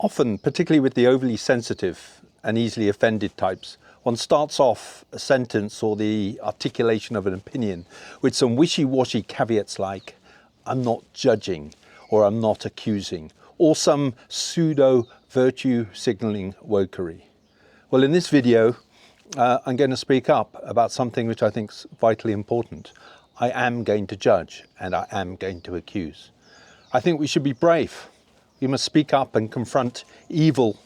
Often, particularly with the overly sensitive and easily offended types, one starts off a sentence or the articulation of an opinion with some wishy-washy caveats like, I'm not judging, or I'm not accusing, or some pseudo-virtue signalling wokery. Well, in this video, I'm going to speak up about something which I think is vitally important. I am going to judge and I am going to accuse. I think we should be brave. We must speak up and confront evil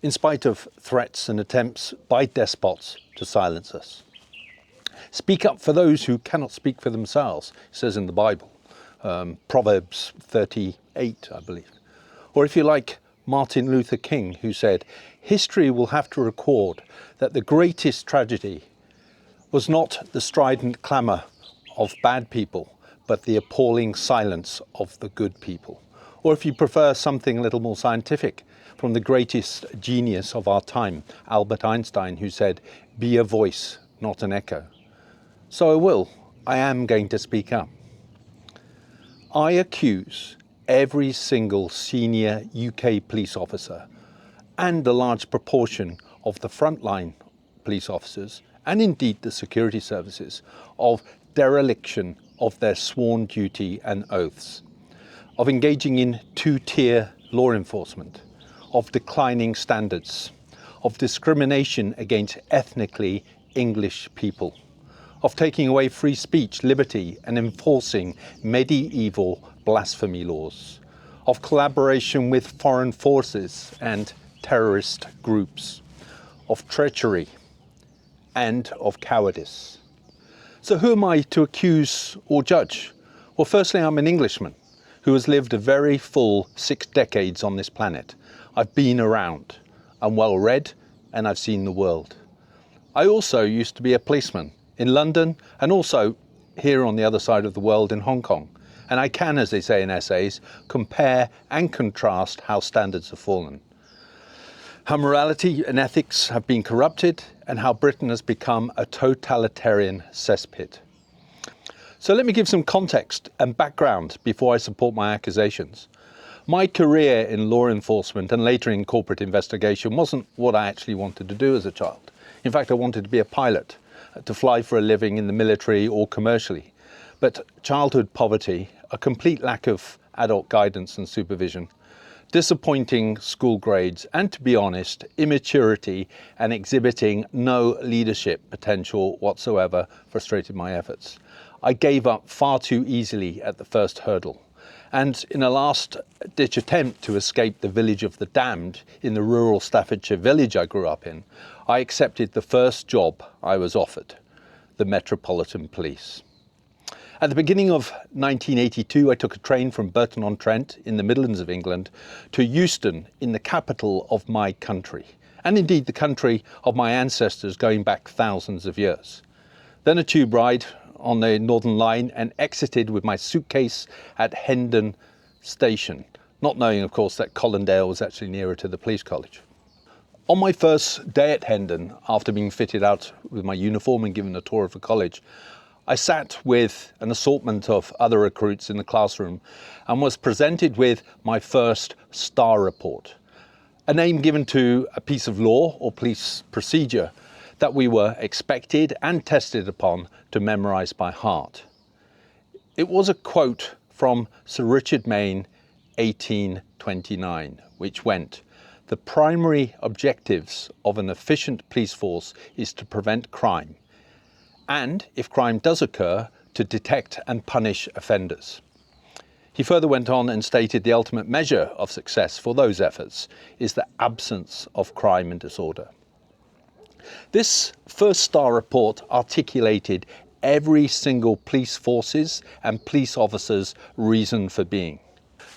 in spite of threats and attempts by despots to silence us. Speak up for those who cannot speak for themselves, it says in the Bible, Proverbs 38, I believe. Or if you like, Martin Luther King, who said, history will have to record that the greatest tragedy was not the strident clamour of bad people, but the appalling silence of the good people. Or if you prefer something a little more scientific, from the greatest genius of our time, Albert Einstein, who said, be a voice, not an echo. So I am going to speak up. I accuse every single senior UK police officer and a large proportion of the frontline police officers, and indeed the security services, of dereliction of their sworn duty and oaths, of engaging in two-tier law enforcement, of declining standards, of discrimination against ethnically English people, of taking away free speech, liberty, and enforcing medieval blasphemy laws, of collaboration with foreign forces and terrorist groups, of treachery, and of cowardice. So who am I to accuse or judge? Well, firstly, I'm an Englishman who has lived a very full 6 decades on this planet. I've been around, I'm well read, and I've seen the world. I also used to be a policeman in London and also here on the other side of the world in Hong Kong. And I can, as they say in essays, compare and contrast how standards have fallen, how morality and ethics have been corrupted, and how Britain has become a totalitarian cesspit. So let me give some context and background before I support my accusations. My career in law enforcement and later in corporate investigation wasn't what I actually wanted to do as a child. In fact, I wanted to be a pilot, to fly for a living in the military or commercially. But childhood poverty, a complete lack of adult guidance and supervision, disappointing school grades, and to be honest, immaturity and exhibiting no leadership potential whatsoever frustrated my efforts. I gave up far too easily at the first hurdle. And in a last-ditch attempt to escape the village of the damned in the rural Staffordshire village I grew up in, I accepted the first job I was offered, the Metropolitan Police. At the beginning of 1982, I took a train from Burton-on-Trent in the Midlands of England to Euston in the capital of my country, and indeed the country of my ancestors going back thousands of years. Then a tube ride on the Northern Line and exited with my suitcase at Hendon Station, not knowing, of course, that Colindale was actually nearer to the police college. On my first day at Hendon, after being fitted out with my uniform and given a tour of the college, I sat with an assortment of other recruits in the classroom and was presented with my first STAR report, a name given to a piece of law or police procedure that we were expected and tested upon to memorise by heart. It was a quote from Sir Richard Mayne, 1829, which went, "The primary objectives of an efficient police force is to prevent crime, and, if crime does occur, to detect and punish offenders." He further went on and stated the ultimate measure of success for those efforts is the absence of crime and disorder. This first STAR report articulated every single police force's and police officer's reason for being.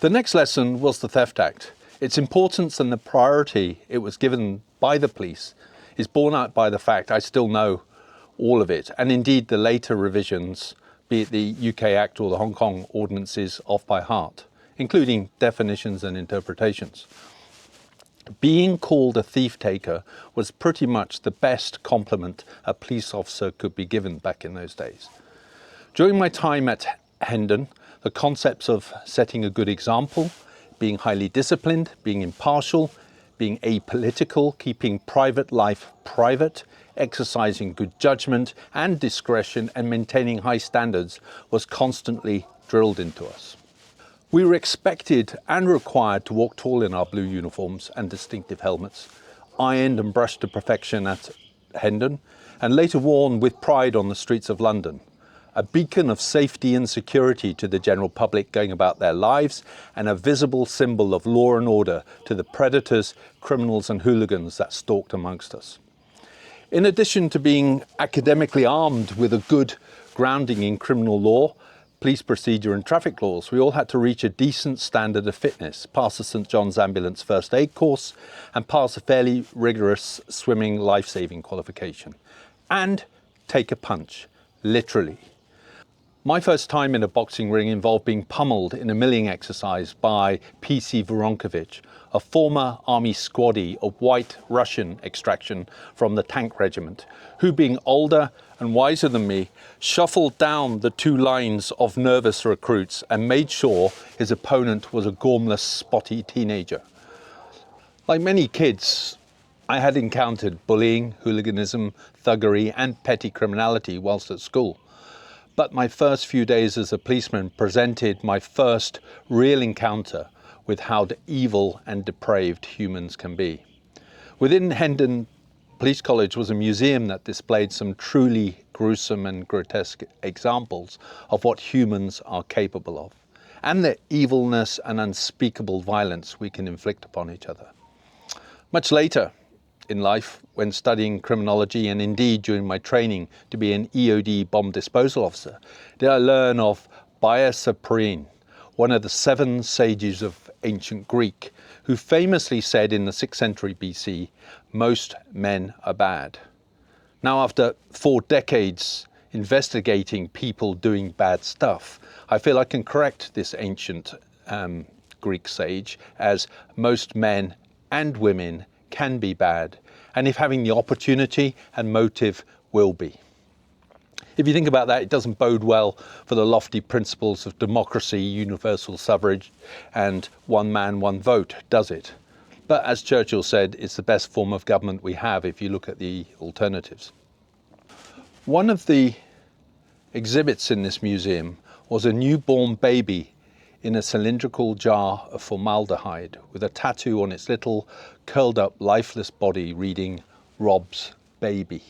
The next lesson was the Theft Act. Its importance and the priority it was given by the police is borne out by the fact I still know all of it, and indeed the later revisions, be it the UK Act or the Hong Kong ordinances, off by heart, including definitions and interpretations. Being called a thief taker was pretty much the best compliment a police officer could be given back in those days. During my time at Hendon, the concepts of setting a good example, being highly disciplined, being impartial, being apolitical, keeping private life private, exercising good judgment and discretion, and maintaining high standards was constantly drilled into us. We were expected and required to walk tall in our blue uniforms and distinctive helmets, ironed and brushed to perfection at Hendon, and later worn with pride on the streets of London. A beacon of safety and security to the general public going about their lives, and a visible symbol of law and order to the predators, criminals and hooligans that stalked amongst us. In addition to being academically armed with a good grounding in criminal law, police procedure and traffic laws, we all had to reach a decent standard of fitness, pass the St John's Ambulance first aid course, and pass a fairly rigorous swimming life-saving qualification. And take a punch, literally. My first time in a boxing ring involved being pummeled in a milling exercise by P.C. Voronkovich, a former army squaddie of white Russian extraction from the tank regiment, who, being older and wiser than me, shuffled down the two lines of nervous recruits and made sure his opponent was a gormless, spotty teenager. Like many kids, I had encountered bullying, hooliganism, thuggery and petty criminality whilst at school. But my first few days as a policeman presented my first real encounter with how evil and depraved humans can be. Within Hendon Police College was a museum that displayed some truly gruesome and grotesque examples of what humans are capable of, and the evilness and unspeakable violence we can inflict upon each other. Much later in life, when studying criminology and indeed during my training to be an EOD bomb disposal officer, did I learn of Bias-Saprin, one of the 7 sages of ancient Greek, who famously said in the 6th century BC, "Most men are bad." Now, after 4 decades investigating people doing bad stuff, I feel I can correct this ancient Greek sage, as most men and women can be bad, and if having the opportunity and motive, will be. If you think about that, it doesn't bode well for the lofty principles of democracy, universal suffrage and one man, one vote, does it? But as Churchill said, it's the best form of government we have if you look at the alternatives. One of the exhibits in this museum was a newborn baby in a cylindrical jar of formaldehyde with a tattoo on its little curled up lifeless body reading "Rob's baby."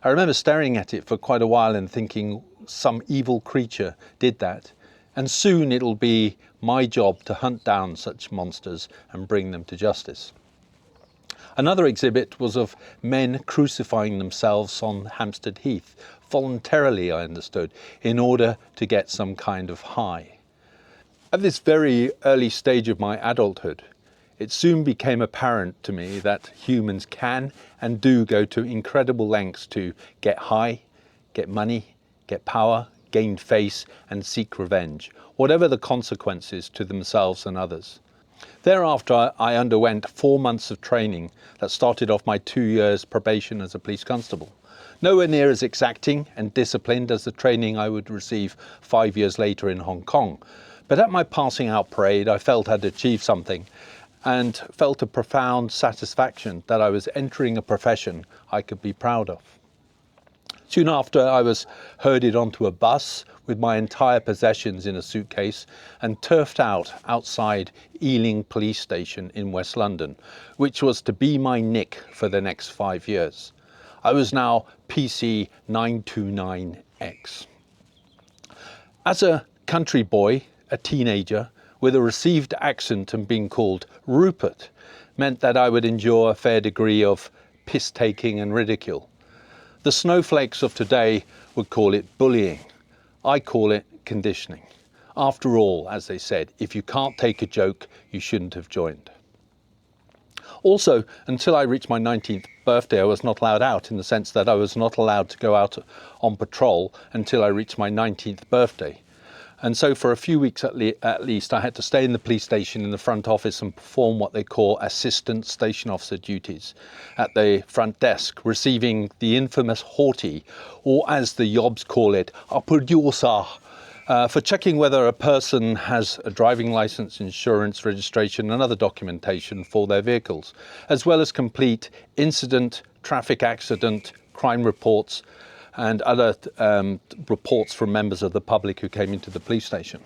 I remember staring at it for quite a while and thinking some evil creature did that, and soon it'll be my job to hunt down such monsters and bring them to justice. Another exhibit was of men crucifying themselves on Hampstead Heath, voluntarily I understood, in order to get some kind of high. At this very early stage of my adulthood, it soon became apparent to me that humans can and do go to incredible lengths to get high, get money, get power, gain face and seek revenge, whatever the consequences to themselves and others. Thereafter, I underwent 4 months of training that started off my 2 years probation as a police constable. Nowhere near as exacting and disciplined as the training I would receive 5 years later in Hong Kong. But at my passing out parade, I felt I'd achieved something and felt a profound satisfaction that I was entering a profession I could be proud of. Soon after, I was herded onto a bus with my entire possessions in a suitcase and turfed out outside Ealing Police Station in West London, which was to be my nick for the next 5 years. I was now PC 929X. As a country boy, a teenager, with a received accent and being called Rupert, meant that I would endure a fair degree of piss-taking and ridicule. The snowflakes of today would call it bullying. I call it conditioning. After all, as they said, if you can't take a joke, you shouldn't have joined. Also, until I reached my 19th birthday, I was not allowed out, in the sense that I was not allowed to go out on patrol until I reached my 19th birthday. And so for a few weeks at least, I had to stay in the police station in the front office and perform what they call assistant station officer duties at the front desk, receiving the infamous haughty, or as the yobs call it, a producer, for checking whether a person has a driving license, insurance, registration and other documentation for their vehicles, as well as complete incident, traffic accident, crime reports and other reports from members of the public who came into the police station.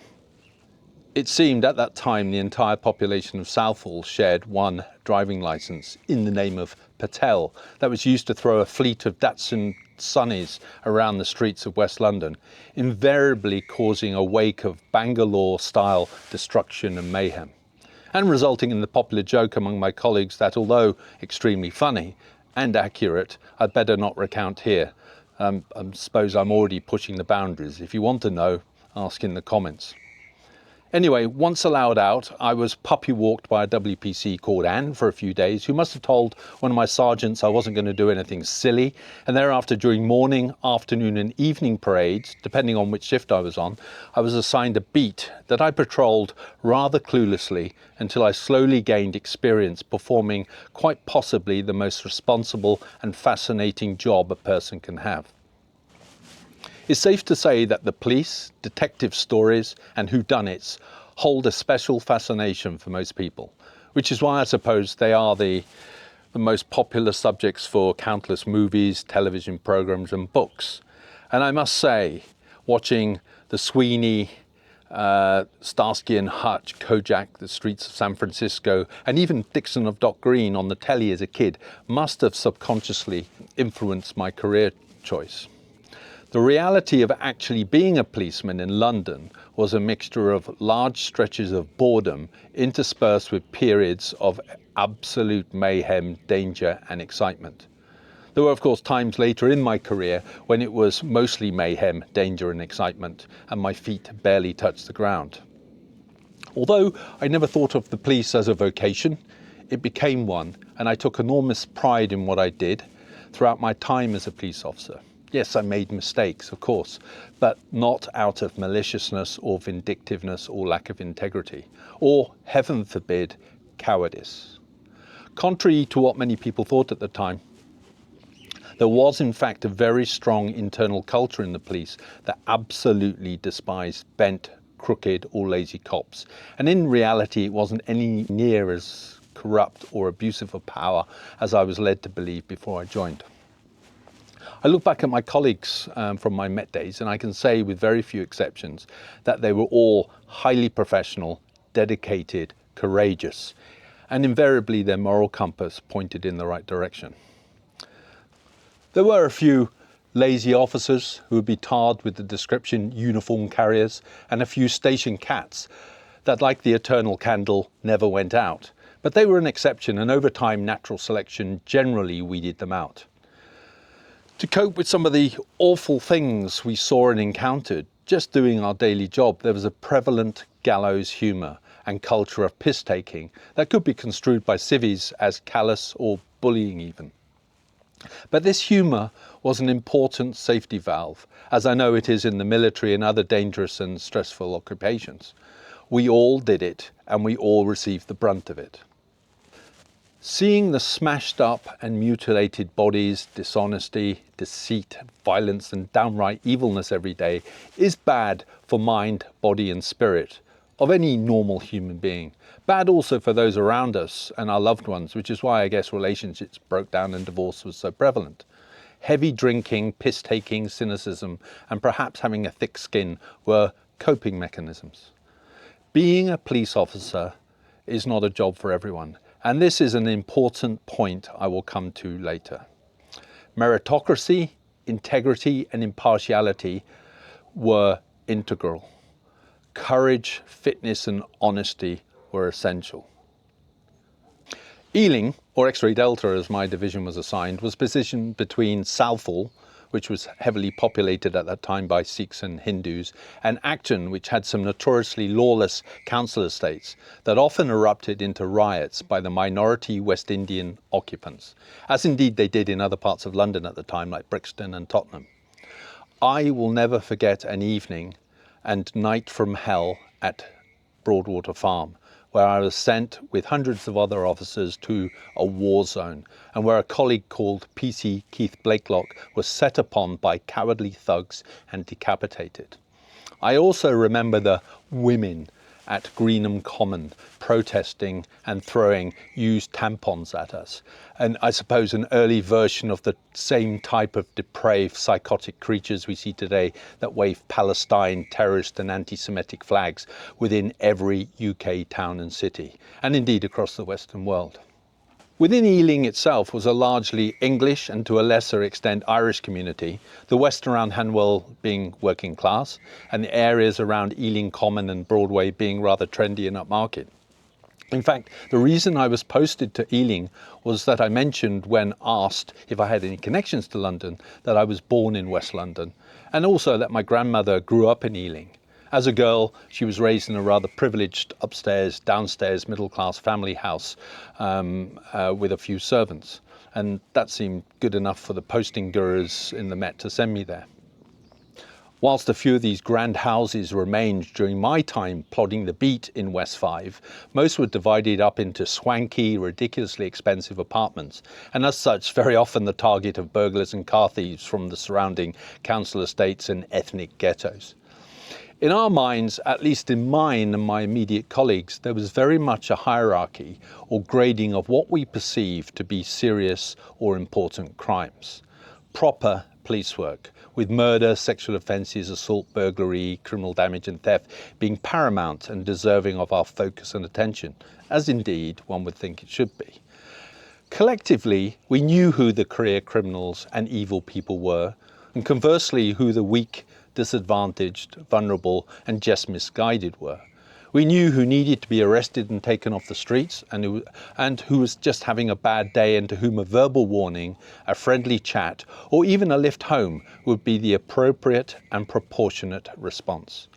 It seemed at that time the entire population of Southall shared one driving licence in the name of Patel that was used to throw a fleet of Datsun Sunnies around the streets of West London, invariably causing a wake of Bangalore-style destruction and mayhem, and resulting in the popular joke among my colleagues that, although extremely funny and accurate, I'd better not recount here. I suppose I'm already pushing the boundaries. If you want to know, ask in the comments. Anyway, once allowed out, I was puppy walked by a WPC called Anne for a few days, who must have told one of my sergeants I wasn't going to do anything silly. And thereafter, during morning, afternoon and evening parades, depending on which shift I was on, I was assigned a beat that I patrolled rather cluelessly until I slowly gained experience performing quite possibly the most responsible and fascinating job a person can have. It's safe to say that the police, detective stories and whodunits hold a special fascination for most people, which is why I suppose they are the most popular subjects for countless movies, television programs and books. And I must say, watching the Sweeney, Starsky and Hutch, Kojak, The Streets of San Francisco, and even Dixon of Dock Green on the telly as a kid must have subconsciously influenced my career choice. The reality of actually being a policeman in London was a mixture of large stretches of boredom interspersed with periods of absolute mayhem, danger and excitement. There were of course times later in my career when it was mostly mayhem, danger and excitement and my feet barely touched the ground. Although I never thought of the police as a vocation, it became one, and I took enormous pride in what I did throughout my time as a police officer. Yes, I made mistakes, of course, but not out of maliciousness or vindictiveness or lack of integrity, or, heaven forbid, cowardice. Contrary to what many people thought at the time, there was in fact a very strong internal culture in the police that absolutely despised bent, crooked or lazy cops. And in reality, it wasn't any near as corrupt or abusive of power as I was led to believe before I joined. I look back at my colleagues from my Met days and I can say with very few exceptions that they were all highly professional, dedicated, courageous, and invariably their moral compass pointed in the right direction. There were a few lazy officers who would be tarred with the description uniform carriers, and a few station cats that, like the eternal candle, never went out. But they were an exception, and over time natural selection generally weeded them out. To cope with some of the awful things we saw and encountered just doing our daily job, there was a prevalent gallows humour and culture of piss-taking that could be construed by civvies as callous or bullying even. But this humour was an important safety valve, as I know it is in the military and other dangerous and stressful occupations. We all did it and we all received the brunt of it. Seeing the smashed up and mutilated bodies, dishonesty, deceit, violence and downright evilness every day is bad for mind, body and spirit of any normal human being. Bad also for those around us and our loved ones, which is why I guess relationships broke down and divorce was so prevalent. Heavy drinking, piss-taking, cynicism and perhaps having a thick skin were coping mechanisms. Being a police officer is not a job for everyone. And this is an important point I will come to later. Meritocracy, integrity and impartiality were integral. Courage, fitness and honesty were essential. Ealing, or X-Ray Delta as my division was assigned, was positioned between Southall, which was heavily populated at that time by Sikhs and Hindus, and Acton, which had some notoriously lawless council estates that often erupted into riots by the minority West Indian occupants, as indeed they did in other parts of London at the time, like Brixton and Tottenham. I will never forget an evening and night from hell at Broadwater Farm, where I was sent with hundreds of other officers to a war zone, and where a colleague called PC Keith Blakelock was set upon by cowardly thugs and decapitated. I also remember the women at Greenham Common protesting and throwing used tampons at us. And I suppose an early version of the same type of depraved psychotic creatures we see today that wave Palestine, terrorist and anti-Semitic flags within every UK town and city, and indeed across the Western world. Within Ealing itself was a largely English and to a lesser extent Irish community, the west around Hanwell being working class and the areas around Ealing Common and Broadway being rather trendy and upmarket. In fact, the reason I was posted to Ealing was that I mentioned when asked if I had any connections to London that I was born in West London, and also that my grandmother grew up in Ealing. As a girl, she was raised in a rather privileged upstairs, downstairs, middle-class family house with a few servants. And that seemed good enough for the posting gurus in the Met to send me there. Whilst a few of these grand houses remained during my time plodding the beat in West 5, most were divided up into swanky, ridiculously expensive apartments, and as such, very often the target of burglars and car thieves from the surrounding council estates and ethnic ghettos. In our minds, at least in mine and my immediate colleagues, there was very much a hierarchy or grading of what we perceived to be serious or important crimes. Proper police work, with murder, sexual offences, assault, burglary, criminal damage and theft being paramount and deserving of our focus and attention, as indeed one would think it should be. Collectively, we knew who the career criminals and evil people were, and conversely who the weak, disadvantaged, vulnerable and just misguided were. We knew who needed to be arrested and taken off the streets and who was just having a bad day and to whom a verbal warning, a friendly chat or even a lift home would be the appropriate and proportionate response.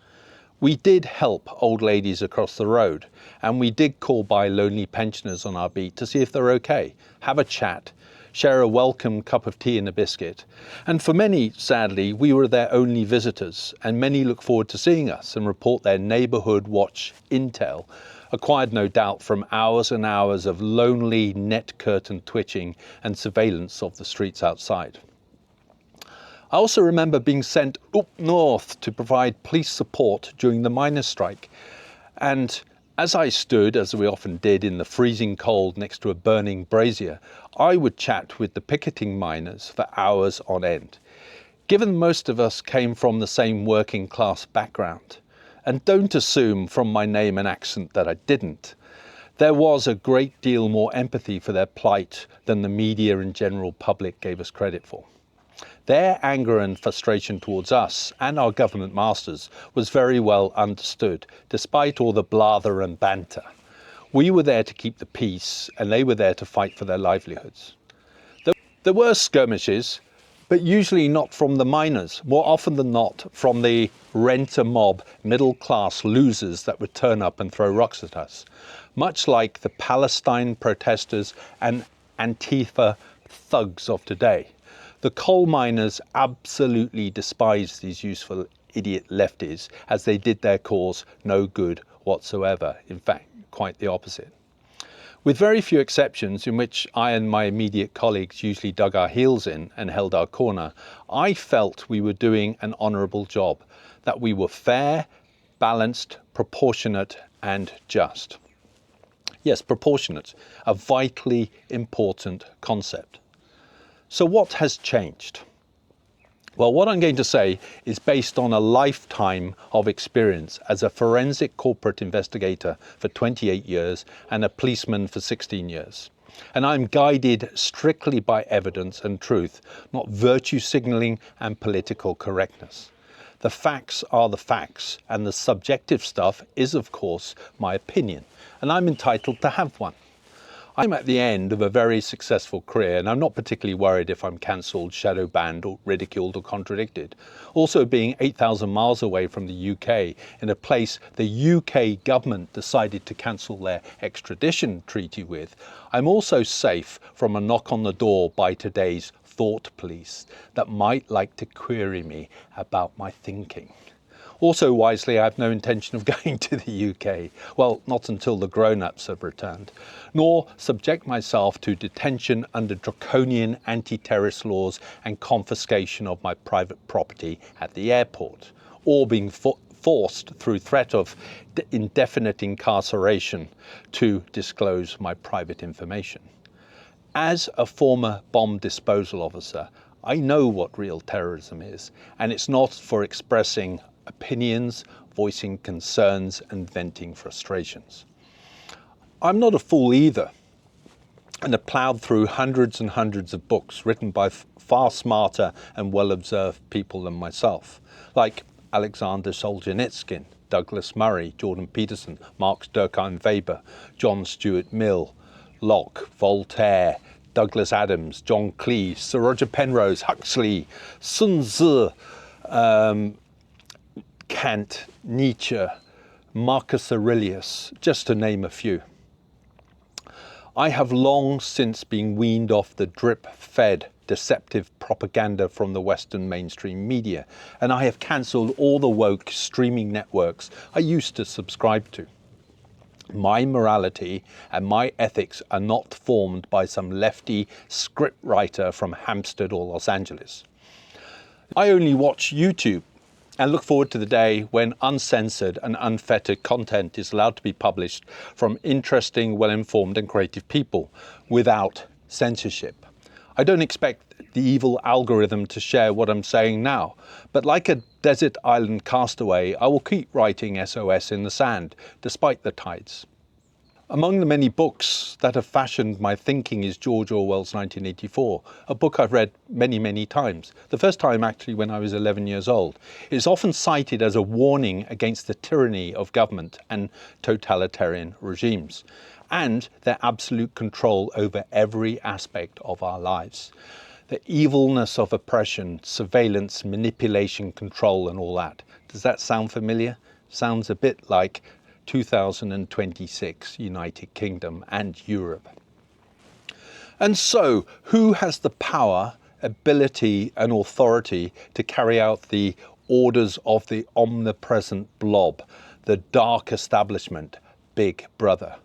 We did help old ladies across the road and we did call by lonely pensioners on our beat to see if they're okay, have a chat, share a welcome cup of tea and a biscuit. And for many, sadly, we were their only visitors, and many look forward to seeing us and report their neighbourhood watch intel, acquired no doubt from hours and hours of lonely net curtain twitching and surveillance of the streets outside. I also remember being sent up north to provide police support during the miners' strike, and as I stood, as we often did, in the freezing cold next to a burning brazier, I would chat with the picketing miners for hours on end. Given most of us came from the same working class background, and don't assume from my name and accent that I didn't, there was a great deal more empathy for their plight than the media and general public gave us credit for. Their anger and frustration towards us and our government masters was very well understood, despite all the blather and banter. We were there to keep the peace, and they were there to fight for their livelihoods. There were skirmishes, but usually not from the miners, more often than not from the rent-a-mob middle-class losers that would turn up and throw rocks at us, much like the Palestine protesters and Antifa thugs of today. The coal miners absolutely despised these useful idiot lefties as they did their cause no good whatsoever. In fact, quite the opposite. With very few exceptions in which I and my immediate colleagues usually dug our heels in and held our corner, I felt we were doing an honourable job, that we were fair, balanced, proportionate and just. Yes, proportionate, a vitally important concept. So what has changed? Well, what I'm going to say is based on a lifetime of experience as a forensic corporate investigator for 28 years and a policeman for 16 years. And I'm guided strictly by evidence and truth, not virtue signalling and political correctness. The facts are the facts, and the subjective stuff is, of course, my opinion, and I'm entitled to have one. I'm at the end of a very successful career, and I'm not particularly worried if I'm cancelled, shadow banned or ridiculed or contradicted. Also, being 8,000 miles away from the UK, in a place the UK government decided to cancel their extradition treaty with, I'm also safe from a knock on the door by today's thought police that might like to query me about my thinking. Also wisely, I have no intention of going to the UK, well, not until the grown-ups have returned, nor subject myself to detention under draconian anti-terrorist laws and confiscation of my private property at the airport, or being forced through threat of indefinite incarceration to disclose my private information. As a former bomb disposal officer, I know what real terrorism is, and it's not for expressing opinions, voicing concerns, and venting frustrations. I'm not a fool either, and have ploughed through hundreds and hundreds of books written by far smarter and well-observed people than myself, like Alexander Solzhenitsyn, Douglas Murray, Jordan Peterson, Marx Durkheim Weber, John Stuart Mill, Locke, Voltaire, Douglas Adams, John Cleese, Sir Roger Penrose, Huxley, Sun Tzu, Kant, Nietzsche, Marcus Aurelius, just to name a few. I have long since been weaned off the drip-fed, deceptive propaganda from the Western mainstream media, and I have cancelled all the woke streaming networks I used to subscribe to. My morality and my ethics are not formed by some lefty scriptwriter from Hampstead or Los Angeles. I only watch YouTube and look forward to the day when uncensored and unfettered content is allowed to be published from interesting, well-informed and creative people without censorship. I don't expect the evil algorithm to share what I'm saying now, but like a desert island castaway, I will keep writing SOS in the sand, despite the tides. Among the many books that have fashioned my thinking is George Orwell's 1984, a book I've read many, many times. The first time actually when I was 11 years old. It is often cited as a warning against the tyranny of government and totalitarian regimes, and their absolute control over every aspect of our lives. The evilness of oppression, surveillance, manipulation, control and all that. Does that sound familiar? Sounds a bit like 2026 United Kingdom and Europe. And so, who has the power, ability and authority to carry out the orders of the omnipresent blob, the dark establishment, Big Brother?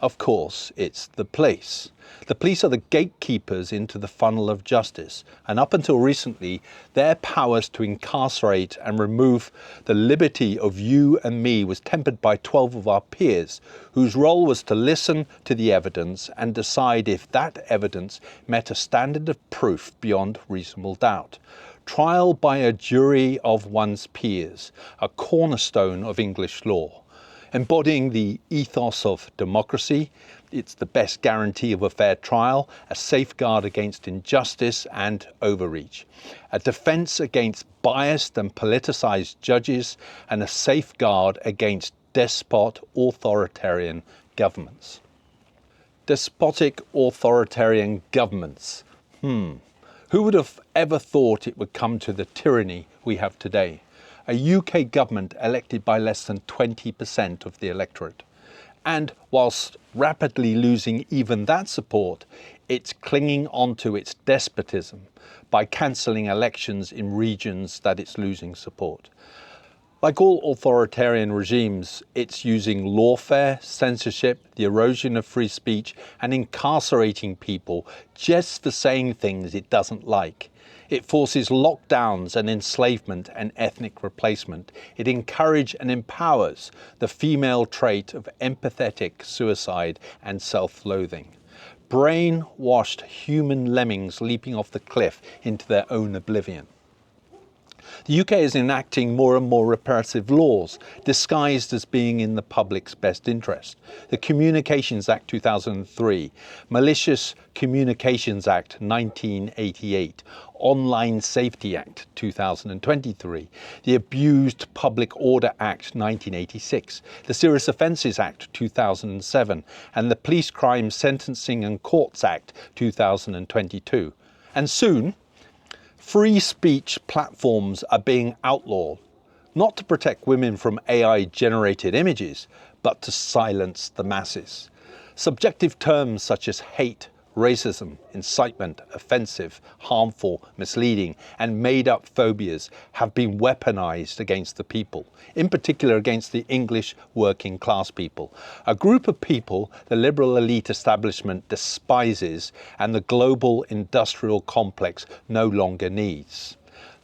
Of course, it's the police. The police are the gatekeepers into the funnel of justice, and up until recently, their powers to incarcerate and remove the liberty of you and me was tempered by 12 of our peers, whose role was to listen to the evidence and decide if that evidence met a standard of proof beyond reasonable doubt. Trial by a jury of one's peers, a cornerstone of English law. Embodying the ethos of democracy, it's the best guarantee of a fair trial, a safeguard against injustice and overreach, a defence against biased and politicised judges, and a safeguard against despot authoritarian governments. Despotic authoritarian governments. Who would have ever thought it would come to the tyranny we have today? A UK government elected by less than 20% of the electorate. And whilst rapidly losing even that support, it's clinging onto its despotism by cancelling elections in regions that it's losing support. Like all authoritarian regimes, it's using lawfare, censorship, the erosion of free speech, and incarcerating people just for saying things it doesn't like. It forces lockdowns and enslavement and ethnic replacement. It encourages and empowers the female trait of empathetic suicide and self-loathing. Brainwashed human lemmings leaping off the cliff into their own oblivion. The UK is enacting more and more repressive laws, disguised as being in the public's best interest. The Communications Act 2003, Malicious Communications Act 1988, Online Safety Act 2023, the Abused Public Order Act 1986, the Serious Offences Act 2007, and the Police Crime Sentencing and Courts Act 2022. And soon, free speech platforms are being outlawed, not to protect women from AI-generated images, but to silence the masses. Subjective terms such as hate, racism, incitement, offensive, harmful, misleading, and made-up phobias have been weaponized against the people, in particular against the English working class people, a group of people the liberal elite establishment despises and the global industrial complex no longer needs.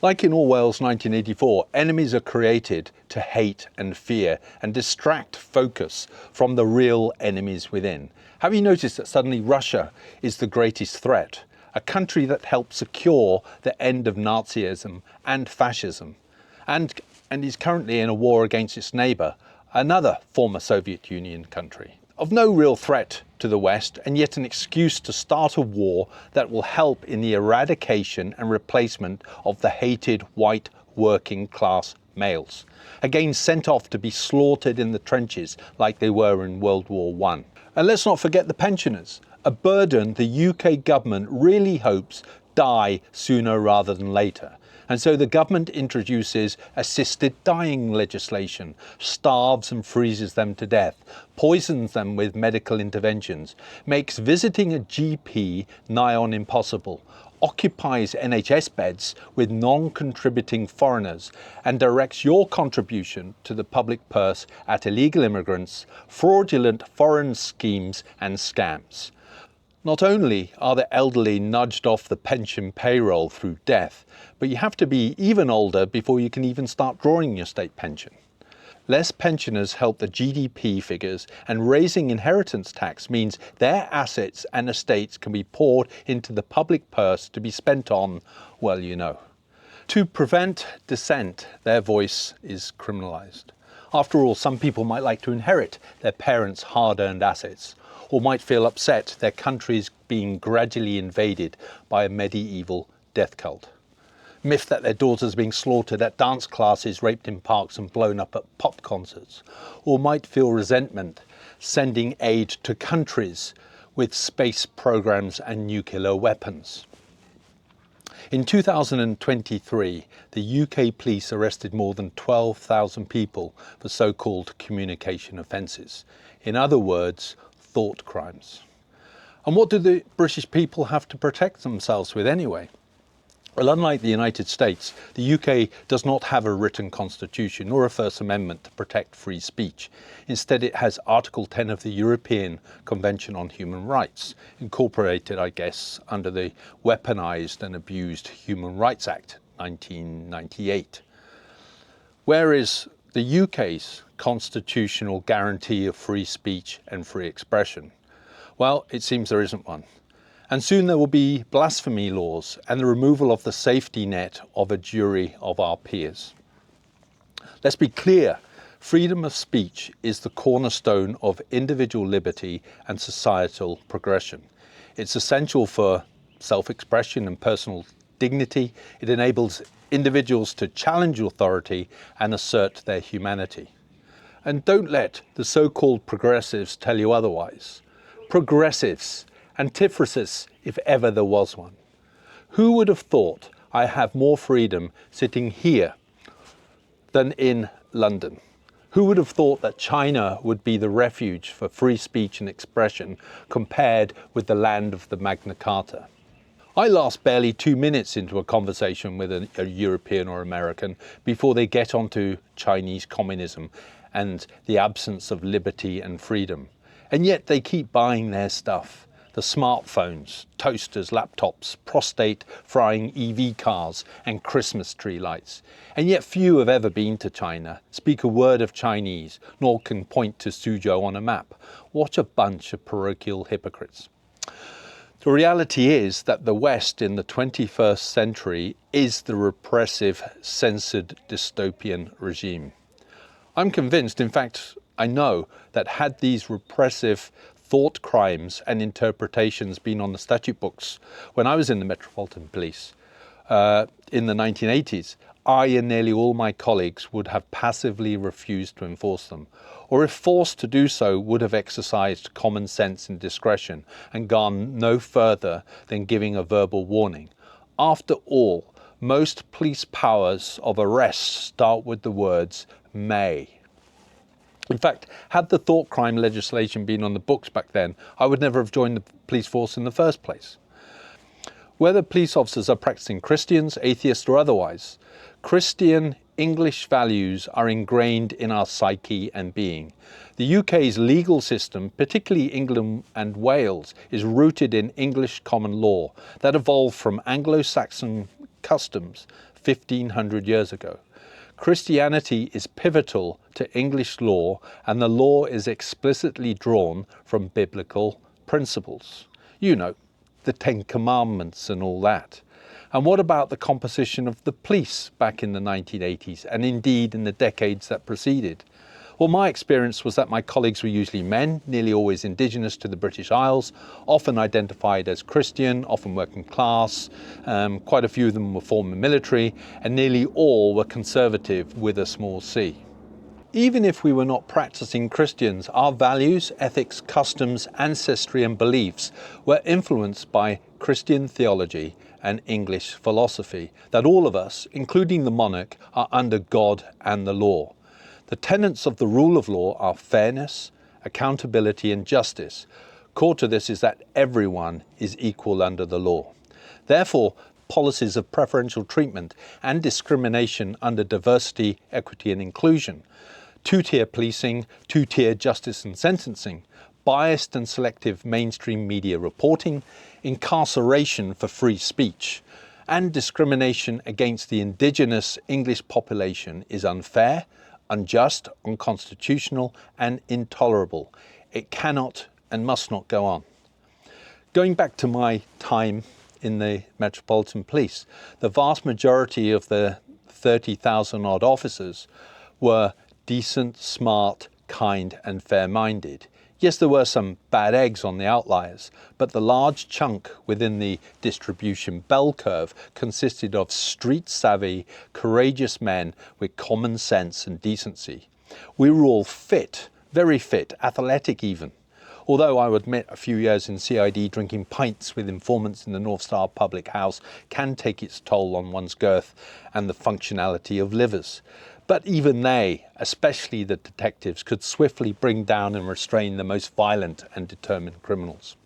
Like in Orwell's 1984, enemies are created to hate and fear and distract focus from the real enemies within. Have you noticed that suddenly Russia is the greatest threat? A country that helped secure the end of Nazism and fascism, and is currently in a war against its neighbour, another former Soviet Union country. Of no real threat to the West, and yet an excuse to start a war that will help in the eradication and replacement of the hated white working class males, again sent off to be slaughtered in the trenches like they were in World War I. And let's not forget the pensioners, a burden the UK government really hopes die sooner rather than later. And so the government introduces assisted dying legislation, starves and freezes them to death, poisons them with medical interventions, makes visiting a GP nigh on impossible, occupies NHS beds with non-contributing foreigners, and directs your contribution to the public purse at illegal immigrants, fraudulent foreign schemes and scams. Not only are the elderly nudged off the pension payroll through death, but you have to be even older before you can even start drawing your state pension. Less pensioners help the GDP figures, and raising inheritance tax means their assets and estates can be poured into the public purse to be spent on, well, you know. To prevent dissent, their voice is criminalised. After all, some people might like to inherit their parents' hard-earned assets, or might feel upset their country is being gradually invaded by a medieval death cult. Myth that their daughters are being slaughtered at dance classes, raped in parks and blown up at pop concerts. Or might feel resentment sending aid to countries with space programs and nuclear weapons. In 2023, the UK police arrested more than 12,000 people for so-called communication offences. In other words, thought crimes. And what do the British people have to protect themselves with anyway? Well, unlike the United States, the UK does not have a written constitution or a First Amendment to protect free speech. Instead, it has Article 10 of the European Convention on Human Rights, incorporated, I guess, under the Weaponised and Abused Human Rights Act, 1998. Where is the UK's constitutional guarantee of free speech and free expression? Well, it seems there isn't one. And soon there will be blasphemy laws and the removal of the safety net of a jury of our peers. Let's be clear, freedom of speech is the cornerstone of individual liberty and societal progression. It's essential for self-expression and personal dignity. It enables individuals to challenge authority and assert their humanity. And don't let the so-called progressives tell you otherwise. Progressives, antithesis if ever there was one. Who would have thought I have more freedom sitting here than in London? Who would have thought that China would be the refuge for free speech and expression compared with the land of the Magna Carta? I last barely 2 minutes into a conversation with a European or American before they get onto Chinese communism and the absence of liberty and freedom. And yet they keep buying their stuff. The smartphones, toasters, laptops, prostate frying EV cars and Christmas tree lights. And yet few have ever been to China, speak a word of Chinese, nor can point to Suzhou on a map. What a bunch of parochial hypocrites. The reality is that the West in the 21st century is the repressive, censored dystopian regime. I'm convinced, in fact, I know that had these repressive thought crimes and interpretations been on the statute books when I was in the Metropolitan Police in the 1980s, I and nearly all my colleagues would have passively refused to enforce them, or if forced to do so, would have exercised common sense and discretion and gone no further than giving a verbal warning. After all, most police powers of arrest start with the words may. In fact, had the thought crime legislation been on the books back then, I would never have joined the police force in the first place. Whether police officers are practicing Christians, atheists or otherwise, Christian English values are ingrained in our psyche and being. The UK's legal system, particularly England and Wales, is rooted in English common law that evolved from Anglo-Saxon customs, 1500 years ago. Christianity is pivotal to English law, and the law is explicitly drawn from biblical principles. You know, the Ten Commandments and all that. And what about the composition of the police back in the 1980s, and indeed in the decades that preceded? Well, my experience was that my colleagues were usually men, nearly always indigenous to the British Isles, often identified as Christian, often working class. Quite a few of them were former military, and nearly all were conservative with a small c. Even if we were not practicing Christians, our values, ethics, customs, ancestry and beliefs were influenced by Christian theology and English philosophy, that all of us, including the monarch, are under God and the law. The tenets of the rule of law are fairness, accountability and justice. Core to this is that everyone is equal under the law. Therefore, policies of preferential treatment and discrimination under diversity, equity and inclusion, two-tier policing, two-tier justice and sentencing, biased and selective mainstream media reporting, incarceration for free speech, and discrimination against the indigenous English population is unfair, unjust, unconstitutional and intolerable. It cannot and must not go on. Going back to my time in the Metropolitan Police, the vast majority of the 30,000 odd officers were decent, smart, kind and fair-minded. Yes, there were some bad eggs on the outliers, but the large chunk within the distribution bell curve consisted of street-savvy, courageous men with common sense and decency. We were all fit, very fit, athletic even. Although I would admit a few years in CID drinking pints with informants in the North Star public house can take its toll on one's girth and the functionality of livers. But even they, especially the detectives, could swiftly bring down and restrain the most violent and determined criminals.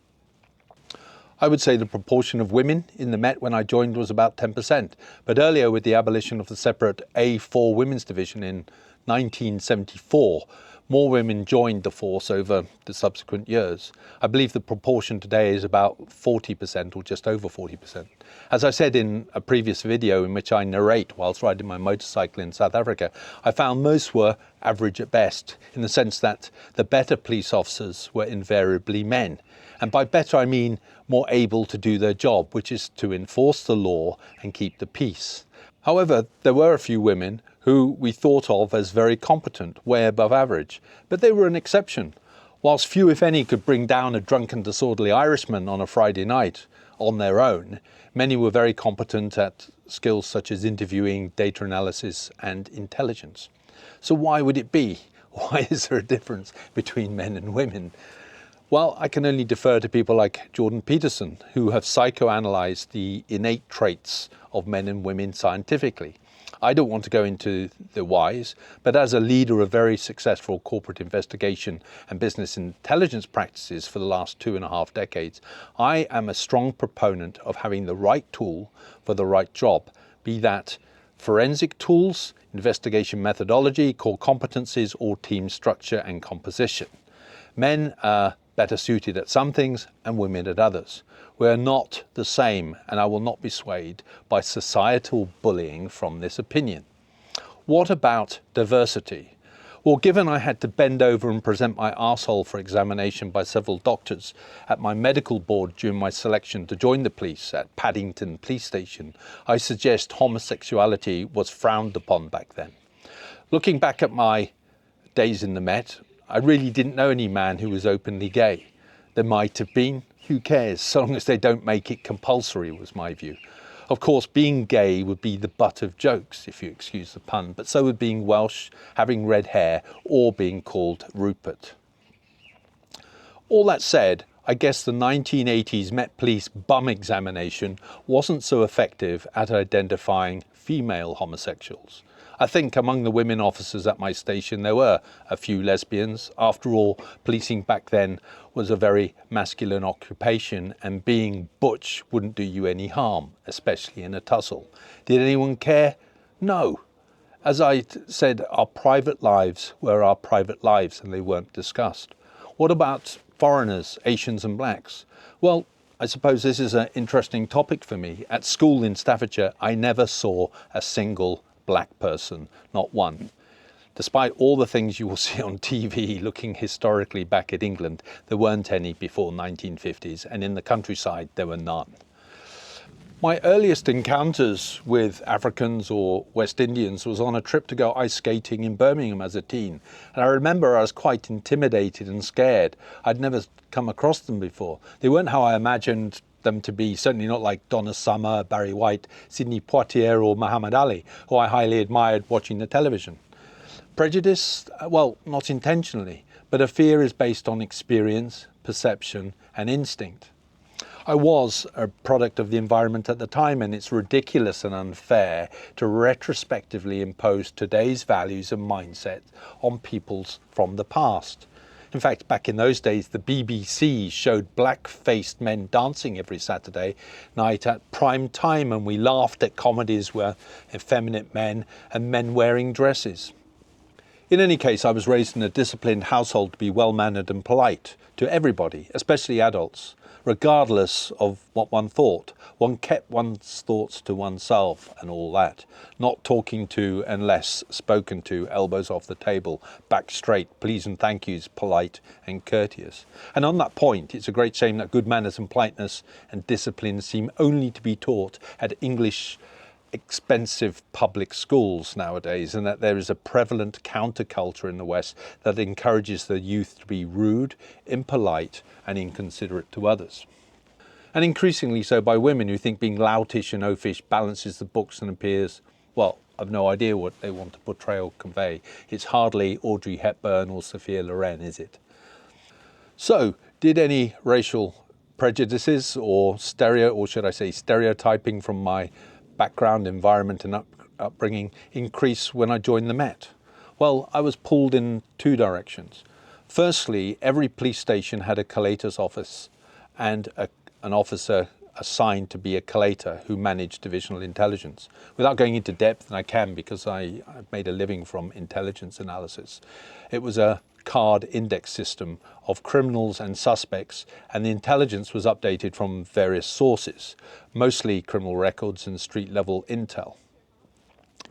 I would say the proportion of women in the Met when I joined was about 10%, but earlier with the abolition of the separate A4 Women's Division in 1974, more women joined the force over the subsequent years. I believe the proportion today is about 40% or just over 40%. As I said in a previous video in which I narrate whilst riding my motorcycle in South Africa, I found most were average at best, in the sense that the better police officers were invariably men. And by better I mean more able to do their job, which is to enforce the law and keep the peace. However, there were a few women who we thought of as very competent, way above average, but they were an exception. Whilst few, if any, could bring down a drunken, disorderly Irishman on a Friday night on their own, many were very competent at skills such as interviewing, data analysis and intelligence. So why would it be? Why is there a difference between men and women? Well, I can only defer to people like Jordan Peterson, who have psychoanalyzed the innate traits of men and women scientifically. I don't want to go into the whys, but as a leader of very successful corporate investigation and business intelligence practices for the last 2.5 decades, I am a strong proponent of having the right tool for the right job, be that forensic tools, investigation methodology, core competencies, or team structure and composition. Men are better suited at some things and women at others. We are not the same, and I will not be swayed by societal bullying from this opinion. What about diversity? Well, given I had to bend over and present my arsehole for examination by several doctors at my medical board during my selection to join the police at Paddington Police Station, I suggest homosexuality was frowned upon back then. Looking back at my days in the Met, I really didn't know any man who was openly gay. There might have been. Who cares, so long as they don't make it compulsory, was my view. Of course, being gay would be the butt of jokes, if you excuse the pun, but so would being Welsh, having red hair, or being called Rupert. All that said, I guess the 1980s Met Police bum examination wasn't so effective at identifying female homosexuals. I think among the women officers at my station there were a few lesbians. After all, policing back then was a very masculine occupation, and being butch wouldn't do you any harm, especially in a tussle. Did anyone care? No. As I said, our private lives were our private lives and they weren't discussed. What about foreigners, Asians and blacks? Well, I suppose this is an interesting topic for me. At school in Staffordshire, I never saw a single black person, not one. Despite all the things you will see on TV looking historically back at England, there weren't any before 1950s, and in the countryside there were none. My earliest encounters with Africans or West Indians was on a trip to go ice skating in Birmingham as a teen. And I remember I was quite intimidated and scared. I'd never come across them before. They weren't how I imagined them to be, certainly not like Donna Summer, Barry White, Sidney Poitier or Muhammad Ali, who I highly admired watching the television. Prejudice? Well, not intentionally, but a fear is based on experience, perception and instinct. I was a product of the environment at the time, and it's ridiculous and unfair to retrospectively impose today's values and mindset on peoples from the past. In fact, back in those days, the BBC showed black-faced men dancing every Saturday night at prime time, and we laughed at comedies where effeminate men and men wearing dresses. In any case, I was raised in a disciplined household to be well-mannered and polite to everybody, especially adults. Regardless of what one thought, one kept one's thoughts to oneself and all that. Not talking to unless spoken to, elbows off the table, back straight, please and thank yous, polite and courteous. And on that point, it's a great shame that good manners and politeness and discipline seem only to be taught at English expensive public schools nowadays, and that there is a prevalent counterculture in the West that encourages the youth to be rude, impolite and inconsiderate to others. And increasingly so by women who think being loutish and oafish balances the books and appears, well, I've no idea what they want to portray or convey. It's hardly Audrey Hepburn or Sophia Loren, is it? So, did any racial prejudices or stereotyping from my background, environment and upbringing increase when I joined the Met? Well, I was pulled in two directions. Firstly, every police station had a collator's office and an officer assigned to be a collator who managed divisional intelligence. Without going into depth, and I can because I've made a living from intelligence analysis, it was a card index system of criminals and suspects, and the intelligence was updated from various sources, mostly criminal records and street level intel.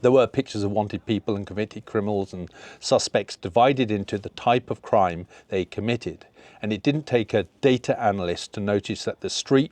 There were pictures of wanted people and convicted criminals and suspects divided into the type of crime they committed. And it didn't take a data analyst to notice that the street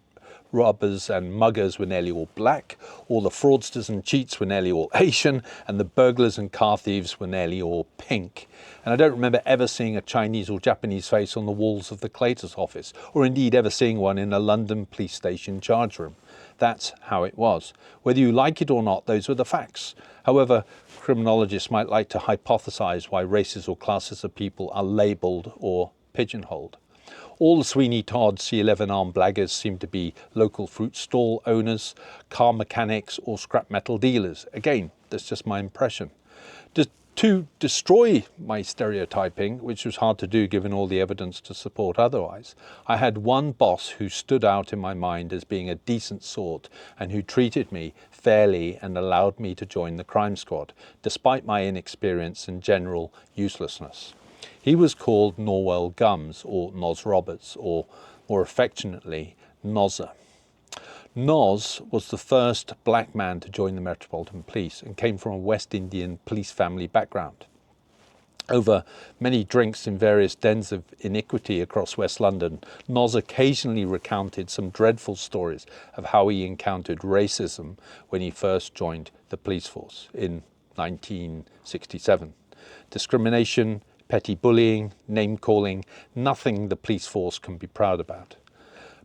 robbers and muggers were nearly all black, all the fraudsters and cheats were nearly all Asian, and the burglars and car thieves were nearly all pink. And I don't remember ever seeing a Chinese or Japanese face on the walls of the collator's office, or indeed ever seeing one in a London police station charge room. That's how it was. Whether you like it or not, those were the facts. However, criminologists might like to hypothesize why races or classes of people are labelled or pigeonholed. All the Sweeney Todd C11 armed blaggers seem to be local fruit stall owners, car mechanics or scrap metal dealers. Again, that's just my impression. To destroy my stereotyping, which was hard to do given all the evidence to support otherwise, I had one boss who stood out in my mind as being a decent sort and who treated me fairly and allowed me to join the crime squad, despite my inexperience and general uselessness. He was called Norwell Gums, or Noz Roberts, or more affectionately, Nozzer. Noz was the first black man to join the Metropolitan Police and came from a West Indian police family background. Over many drinks in various dens of iniquity across West London, Noz occasionally recounted some dreadful stories of how he encountered racism when he first joined the police force in 1967. Discrimination, petty bullying, name-calling, nothing the police force can be proud about.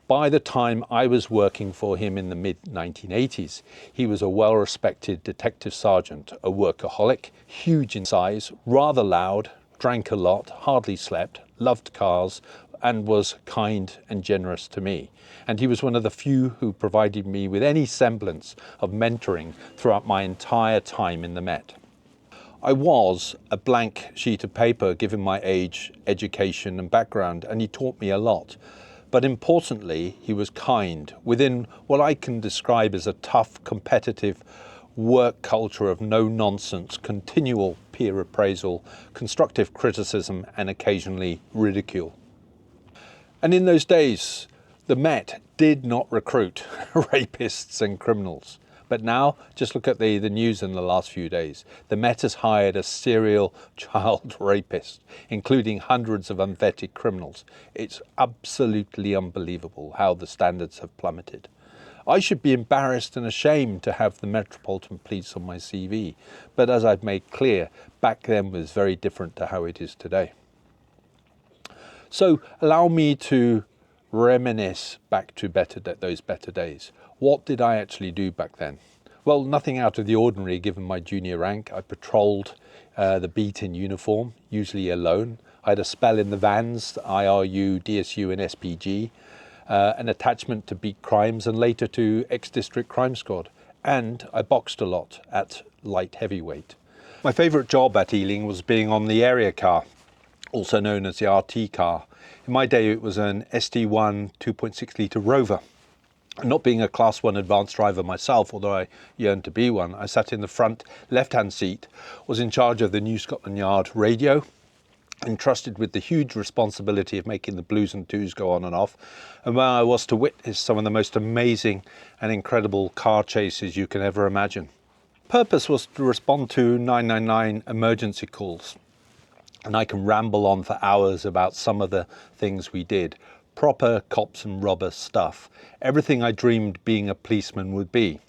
By the time I was working for him in the mid-1980s, he was a well-respected detective sergeant, a workaholic, huge in size, rather loud, drank a lot, hardly slept, loved cars, and was kind and generous to me. And he was one of the few who provided me with any semblance of mentoring throughout my entire time in the Met. I was a blank sheet of paper given my age, education and background, and he taught me a lot. But importantly, he was kind within what I can describe as a tough, competitive work culture of no-nonsense, continual peer appraisal, constructive criticism and occasionally ridicule. And in those days, The Met did not recruit rapists and criminals. But now, just look at the news in the last few days. The Met has hired a serial child rapist, including hundreds of unvetted criminals. It's absolutely unbelievable how the standards have plummeted. I should be embarrassed and ashamed to have the Metropolitan Police on my CV. But as I've made clear, back then was very different to how it is today. So allow me to reminisce back to those better days. What did I actually do back then? Well, nothing out of the ordinary given my junior rank. I patrolled the beat in uniform, usually alone. I had a spell in the vans, the IRU, DSU and SPG, an attachment to beat crimes and later to ex-district crime squad. And I boxed a lot at light heavyweight. My favourite job at Ealing was being on the area car, also known as the RT car. In my day, it was an ST1 2.6 litre Rover. Not being a Class 1 advanced driver myself, although I yearned to be one, I sat in the front left-hand seat, was in charge of the New Scotland Yard radio, entrusted with the huge responsibility of making the blues and twos go on and off, and where I was to witness some of the most amazing and incredible car chases you can ever imagine. Purpose was to respond to 999 emergency calls. And I can ramble on for hours about some of the things we did. Proper cops and robbers stuff. Everything I dreamed being a policeman would be.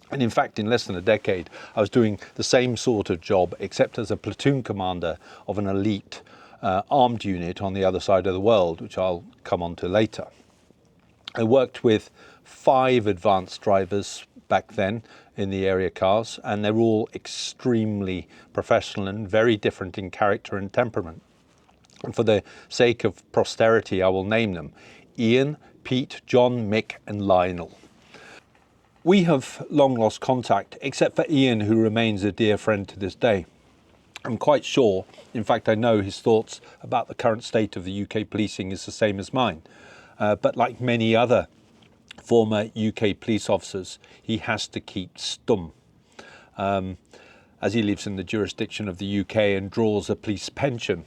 And in fact, in less than a decade, I was doing the same sort of job, except as a platoon commander of an elite armed unit on the other side of the world, which I'll come on to later. I worked with 5 advanced drivers back then in the area cars, and they're all extremely professional and very different in character and temperament. And for the sake of posterity, I will name them: Ian, Pete, John, Mick and Lionel. We have long lost contact, except for Ian, who remains a dear friend to this day. I'm quite sure, in fact I know, his thoughts about the current state of the UK policing is the same as mine. But like many other former UK police officers, he has to keep stum, as he lives in the jurisdiction of the UK and draws a police pension.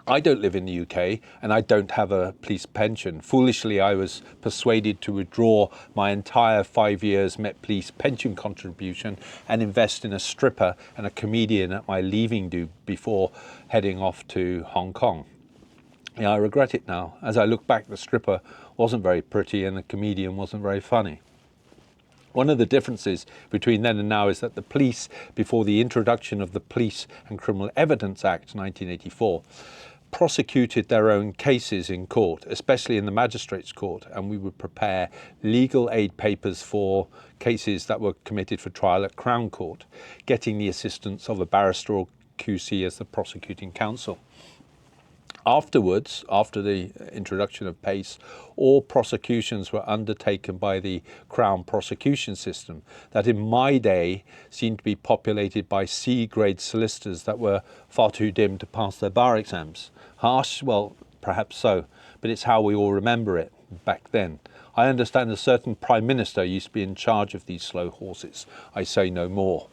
I don't live in the UK and I don't have a police pension. Foolishly, I was persuaded to withdraw my entire 5 years Met Police pension contribution and invest in a stripper and a comedian at my leaving do before heading off to Hong Kong. Yeah, I regret it now. As I look back, the stripper wasn't very pretty and the comedian wasn't very funny. One of the differences between then and now is that the police, before the introduction of the Police and Criminal Evidence Act 1984, prosecuted their own cases in court, especially in the magistrates' court, and we would prepare legal aid papers for cases that were committed for trial at Crown Court, getting the assistance of a barrister or QC as the prosecuting counsel. Afterwards, after the introduction of PACE, all prosecutions were undertaken by the Crown prosecution system that in my day seemed to be populated by C-grade solicitors that were far too dim to pass their bar exams. Harsh? Well, perhaps so, but it's how we all remember it back then. I understand a certain Prime Minister used to be in charge of these slow horses. I say no more.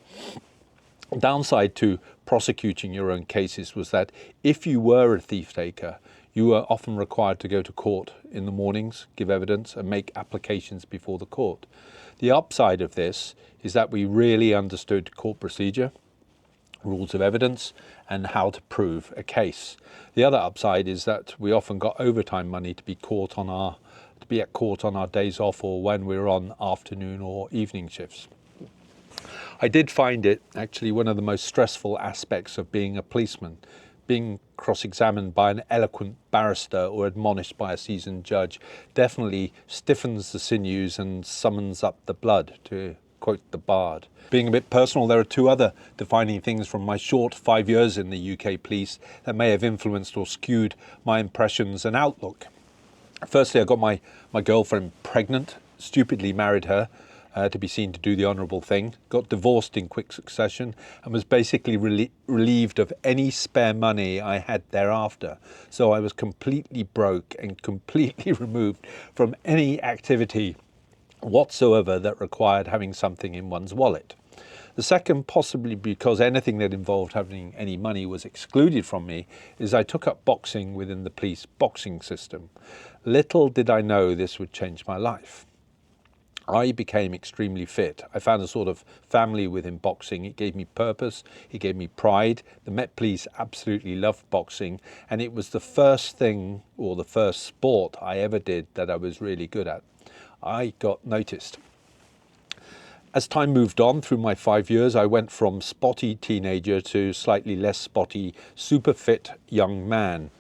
Downside to prosecuting your own cases was that if you were a thief taker, you were often required to go to court in the mornings, give evidence and make applications before the court. The upside of this is that we really understood court procedure, rules of evidence and how to prove a case. The other upside is that we often got overtime money to be at court on our days off or when we were on afternoon or evening shifts. I did find it actually one of the most stressful aspects of being a policeman. Being cross-examined by an eloquent barrister or admonished by a seasoned judge definitely stiffens the sinews and summons up the blood, to quote the bard. Being a bit personal, there are 2 other defining things from my short 5 years in the UK police that may have influenced or skewed my impressions and outlook. Firstly, I got my girlfriend pregnant, stupidly married her, to be seen to do the honourable thing, got divorced in quick succession and was basically relieved of any spare money I had thereafter. So I was completely broke and completely removed from any activity whatsoever that required having something in one's wallet. The second, possibly because anything that involved having any money was excluded from me, is I took up boxing within the police boxing system. Little did I know this would change my life. I became extremely fit. I found a sort of family within boxing. It gave me purpose. It gave me pride. The Met Police absolutely loved boxing, and it was the first thing, or the first sport I ever did that I was really good at. I got noticed. As time moved on through my 5 years, I went from spotty teenager to slightly less spotty, super fit young man.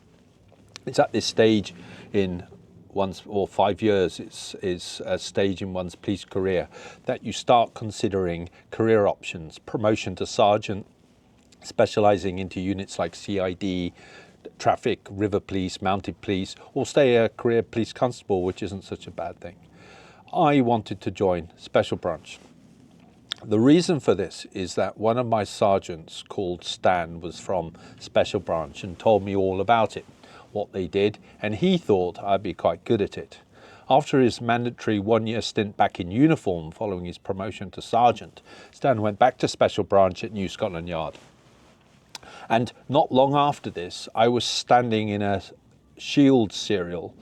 It's at this stage in one's, or 5 years is a stage in one's police career, that you start considering career options, promotion to sergeant, specialising into units like CID, traffic, river police, mounted police, or stay a career police constable, which isn't such a bad thing. I wanted to join Special Branch. The reason for this is that one of my sergeants, called Stan, was from Special Branch and told me all about it, what they did, and he thought I'd be quite good at it. After his mandatory 1-year stint back in uniform following his promotion to sergeant, Stan went back to Special Branch at New Scotland Yard. And not long after this, I was standing in a Shield serial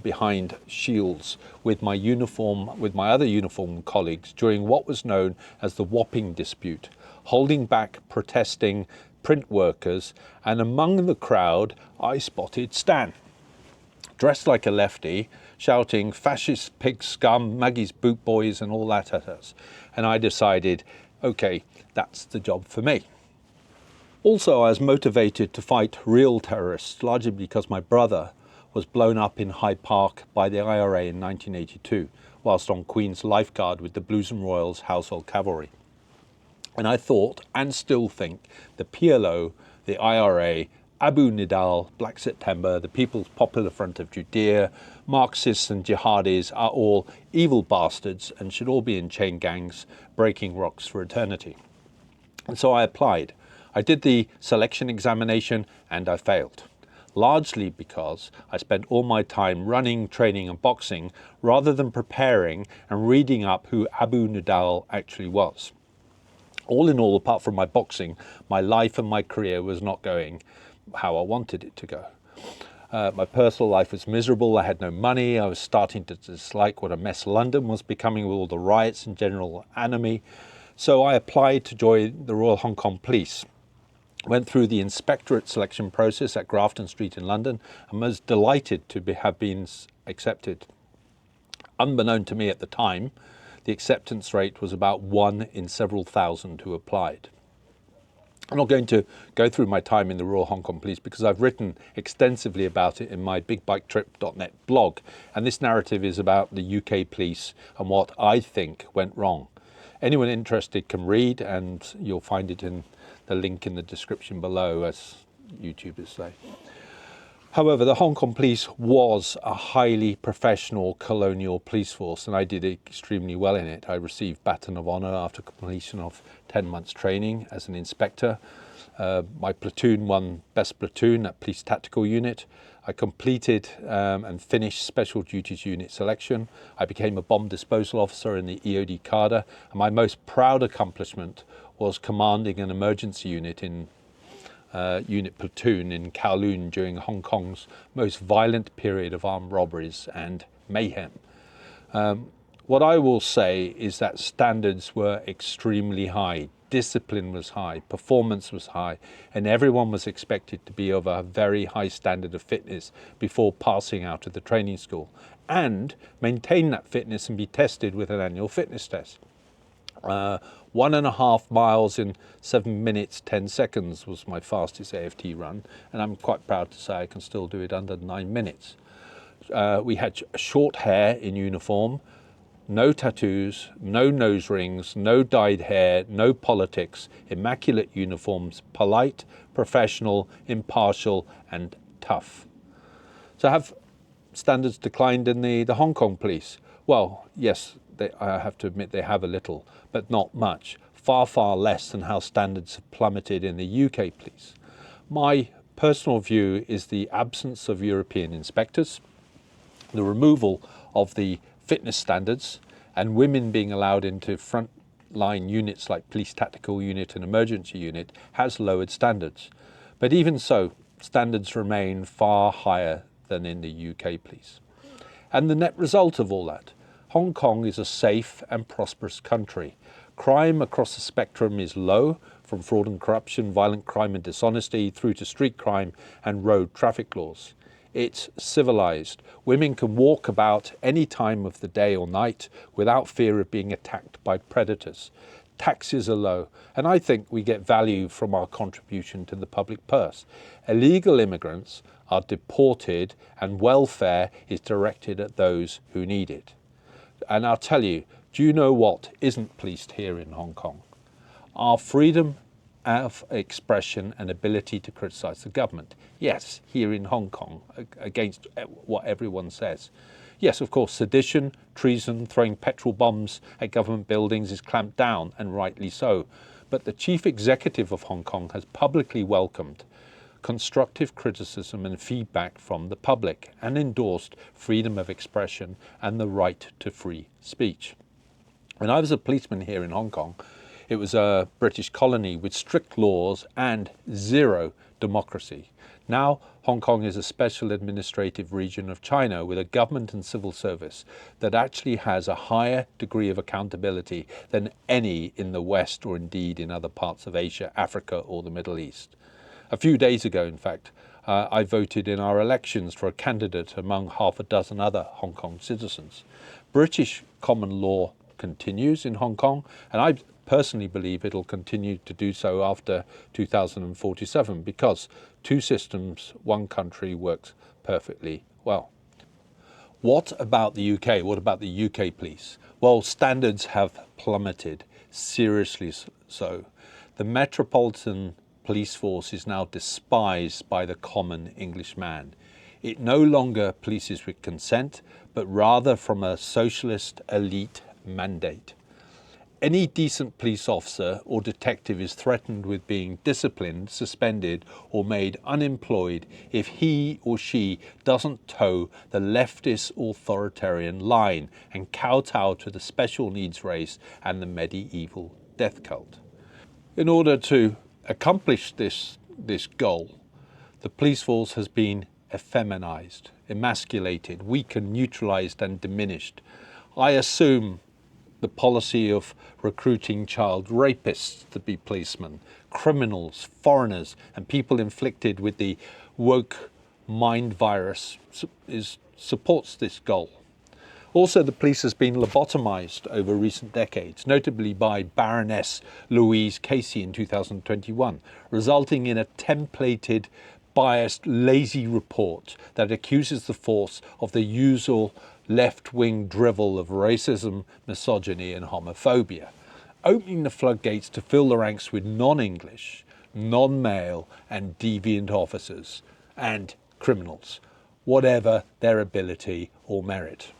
behind Shields with my other uniform colleagues during what was known as the Wapping dispute, holding back protesting print workers, and among the crowd I spotted Stan, dressed like a lefty, shouting fascist pig scum, Maggie's boot boys and all that at us. And I decided, okay, that's the job for me. Also, I was motivated to fight real terrorists, largely because my brother was blown up in Hyde Park by the IRA in 1982, whilst on Queen's Lifeguard with the Blues and Royals Household Cavalry. And I thought, and still think, the PLO, the IRA, Abu Nidal, Black September, the People's Popular Front of Judea, Marxists and jihadis are all evil bastards and should all be in chain gangs breaking rocks for eternity. And so I applied. I did the selection examination and I failed, largely because I spent all my time running, training and boxing rather than preparing and reading up who Abu Nidal actually was. All in all, apart from my boxing, my life and my career was not going how I wanted it to go. My personal life was miserable. I had no money. I was starting to dislike what a mess London was becoming with all the riots and general anomie. So I applied to join the Royal Hong Kong Police. Went through the inspectorate selection process at Grafton Street in London and was delighted to have been accepted. Unbeknown to me at the time, the acceptance rate was about 1 in several thousand who applied. I'm not going to go through my time in the Royal Hong Kong Police because I've written extensively about it in my bigbiketrip.net blog, and this narrative is about the UK police and what I think went wrong. Anyone interested can read, and you'll find it in the link in the description below, as YouTubers say. However, the Hong Kong Police was a highly professional colonial police force, and I did extremely well in it. I received Baton of Honour after completion of 10 months training as an inspector. My platoon won Best Platoon at Police Tactical Unit. I completed and finished Special Duties Unit selection. I became a bomb disposal officer in the EOD cadre, and my most proud accomplishment was commanding an emergency unit in unit platoon in Kowloon during Hong Kong's most violent period of armed robberies and mayhem. What I will say is that standards were extremely high, discipline was high, performance was high, and everyone was expected to be of a very high standard of fitness before passing out of the training school, and maintain that fitness and be tested with an annual fitness test. 1.5 miles in 7 minutes 10 seconds was my fastest AFT run, and I'm quite proud to say I can still do it under 9 minutes. We had short hair in uniform, no tattoos, no nose rings, no dyed hair, no politics, immaculate uniforms, polite, professional, impartial and tough. So have standards declined in the Hong Kong Police? Well, yes, I have to admit they have a little, but not much. Far, far less than how standards have plummeted in the UK Police. My personal view is the absence of European inspectors, the removal of the fitness standards, and women being allowed into front front-line units like Police Tactical Unit and Emergency Unit has lowered standards. But even so, standards remain far higher than in the UK police. And the net result of all that, Hong Kong is a safe and prosperous country. Crime across the spectrum is low, from fraud and corruption, violent crime and dishonesty, through to street crime and road traffic laws. It's civilized. Women can walk about any time of the day or night without fear of being attacked by predators. Taxes are low, and I think we get value from our contribution to the public purse. Illegal immigrants are deported, and welfare is directed at those who need it. And I'll tell you, do you know what isn't policed here in Hong Kong? Our freedom of expression and ability to criticise the government. Yes, here in Hong Kong, against what everyone says. Yes, of course, sedition, treason, throwing petrol bombs at government buildings is clamped down, and rightly so. But the chief executive of Hong Kong has publicly welcomed constructive criticism and feedback from the public and endorsed freedom of expression and the right to free speech. When I was a policeman here in Hong Kong, it was a British colony with strict laws and zero democracy. Now, Hong Kong is a special administrative region of China with a government and civil service that actually has a higher degree of accountability than any in the West, or indeed in other parts of Asia, Africa, or the Middle East. A few days ago, in fact, I voted in our elections for a candidate among half a dozen other Hong Kong citizens. British common law continues in Hong Kong, and I personally believe it'll continue to do so after 2047, because two systems, one country works perfectly well. What about the UK? What about the UK police? Well, standards have plummeted, seriously so. The Metropolitan police force is now despised by the common English man. It no longer polices with consent, but rather from a socialist elite mandate. Any decent police officer or detective is threatened with being disciplined, suspended, or made unemployed if he or she doesn't toe the leftist authoritarian line and kowtow to the special needs race and the medieval death cult. In order to accomplish this goal, the police force has been effeminized, emasculated, weakened, neutralized, and diminished. I assume the policy of recruiting child rapists to be policemen, criminals, foreigners, and people inflicted with the woke mind virus supports this goal. Also, the police has been lobotomized over recent decades, notably by Baroness Louise Casey in 2021, resulting in a templated, biased, lazy report that accuses the force of the usual left-wing drivel of racism, misogyny, and homophobia, opening the floodgates to fill the ranks with non-English, non-male, and deviant officers and criminals, whatever their ability or merit.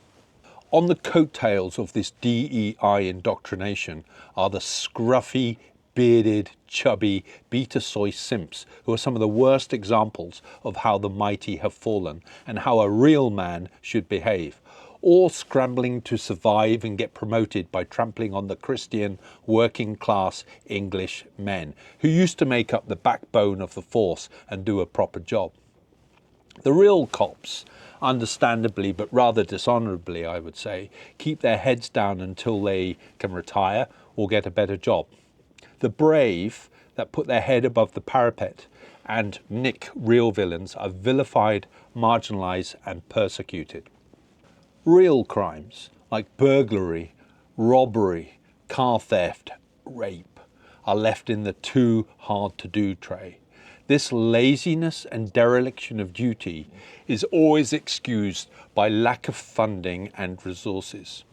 On the coattails of this DEI indoctrination are the scruffy, bearded, chubby, beta soy simps who are some of the worst examples of how the mighty have fallen and how a real man should behave, all scrambling to survive and get promoted by trampling on the Christian, working class English men who used to make up the backbone of the force and do a proper job. The real cops, understandably but rather dishonourably, I would say, keep their heads down until they can retire or get a better job. The brave that put their head above the parapet and nick real villains are vilified, marginalised and persecuted. Real crimes like burglary, robbery, car theft, rape are left in the too hard to do tray. This laziness and dereliction of duty is always excused by lack of funding and resources.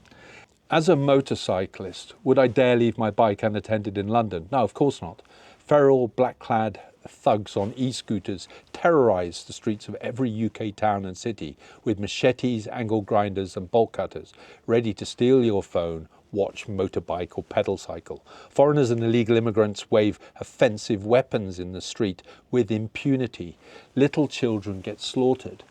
As a motorcyclist, would I dare leave my bike unattended in London? No, of course not. Feral, black-clad thugs on e-scooters terrorise the streets of every UK town and city with machetes, angle grinders and bolt cutters, ready to steal your phone, watch, motorbike or pedal cycle. Foreigners and illegal immigrants wave offensive weapons in the street with impunity. Little children get slaughtered.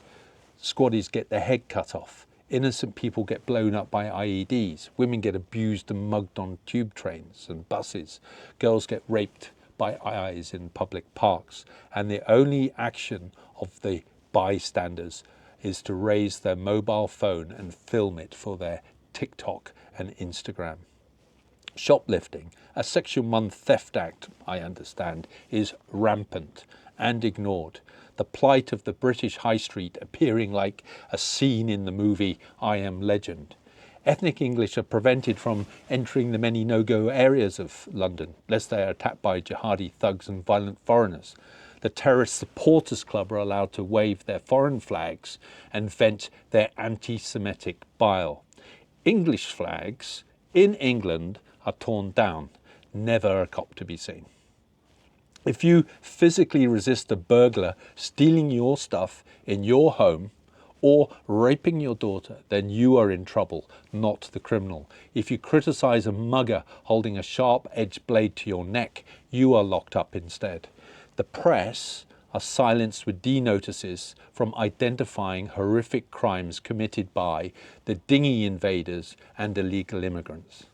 Squaddies get their head cut off. Innocent people get blown up by IEDs. Women get abused and mugged on tube trains and buses. Girls get raped by eyes in public parks. And the only action of the bystanders is to raise their mobile phone and film it for their TikTok and Instagram. Shoplifting, a Section 1 theft act, I understand, is rampant and ignored. The plight of the British High Street appearing like a scene in the movie I Am Legend. Ethnic English are prevented from entering the many no-go areas of London, lest they are attacked by jihadi thugs and violent foreigners. The Terrorist Supporters Club are allowed to wave their foreign flags and vent their anti-Semitic bile. English flags in England are torn down, never a cop to be seen. If you physically resist a burglar stealing your stuff in your home or raping your daughter, then you are in trouble, not the criminal. If you criticize a mugger holding a sharp-edged blade to your neck, you are locked up instead. The press are silenced with D-notices from identifying horrific crimes committed by the dinghy invaders and illegal immigrants.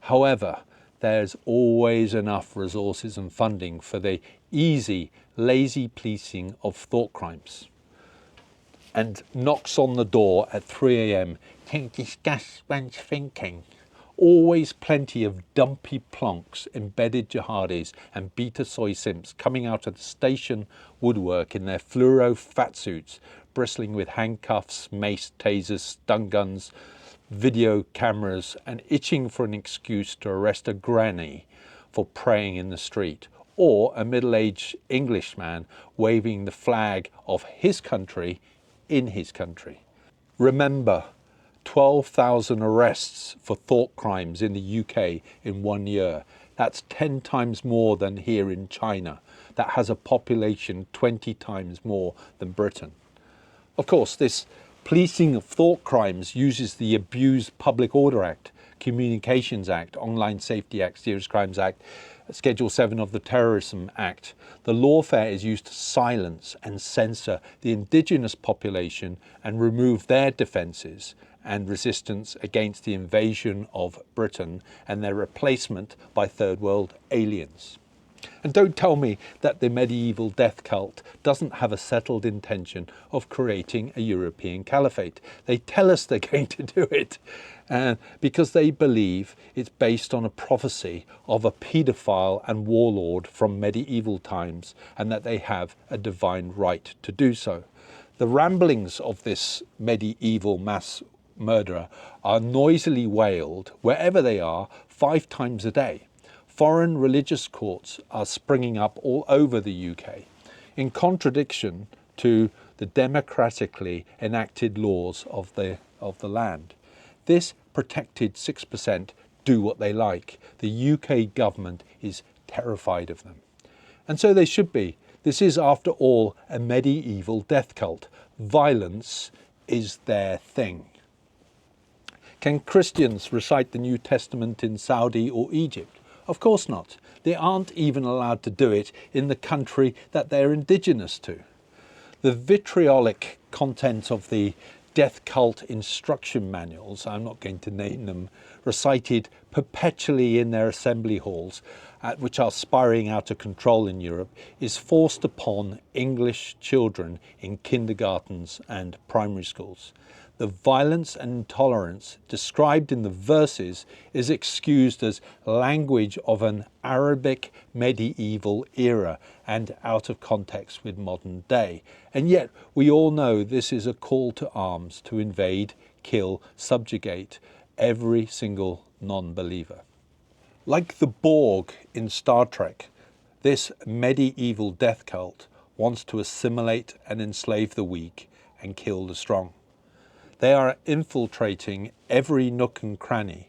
However, there's always enough resources and funding for the easy, lazy policing of thought crimes. And knocks on the door at 3 a.m. to discuss one's thinking. Always plenty of dumpy plonks, embedded jihadis and beta soy simps coming out of the station woodwork in their fluoro fat suits, bristling with handcuffs, mace, tasers, stun guns, video cameras, and itching for an excuse to arrest a granny for praying in the street, or a middle-aged Englishman waving the flag of his country in his country. Remember, 12,000 arrests for thought crimes in the UK in 1 year. That's 10 times more than here in China. That has a population 20 times more than Britain. Of course, this policing of thought crimes uses the Abused Public Order Act, Communications Act, Online Safety Act, Serious Crimes Act, Schedule 7 of the Terrorism Act. The lawfare is used to silence and censor the indigenous population and remove their defences and resistance against the invasion of Britain and their replacement by third world aliens. And don't tell me that the medieval death cult doesn't have a settled intention of creating a European caliphate. They tell us they're going to do it because they believe it's based on a prophecy of a paedophile and warlord from medieval times and that they have a divine right to do so. The ramblings of this medieval mass murderer are noisily wailed wherever they are 5 times a day. Foreign religious courts are springing up all over the UK, in contradiction to the democratically enacted laws of the land. This protected 6% do what they like. The UK government is terrified of them. And so they should be. This is, after all, a medieval death cult. Violence is their thing. Can Christians recite the New Testament in Saudi or Egypt? Of course not. They aren't even allowed to do it in the country that they're indigenous to. The vitriolic content of the death cult instruction manuals, I'm not going to name them, recited perpetually in their assembly halls, which are spiraling out of control in Europe, is forced upon English children in kindergartens and primary schools. The violence and intolerance described in the verses is excused as language of an Arabic medieval era and out of context with modern day. And yet we all know this is a call to arms to invade, kill, subjugate every single non-believer. Like the Borg in Star Trek, this medieval death cult wants to assimilate and enslave the weak and kill the strong. They are infiltrating every nook and cranny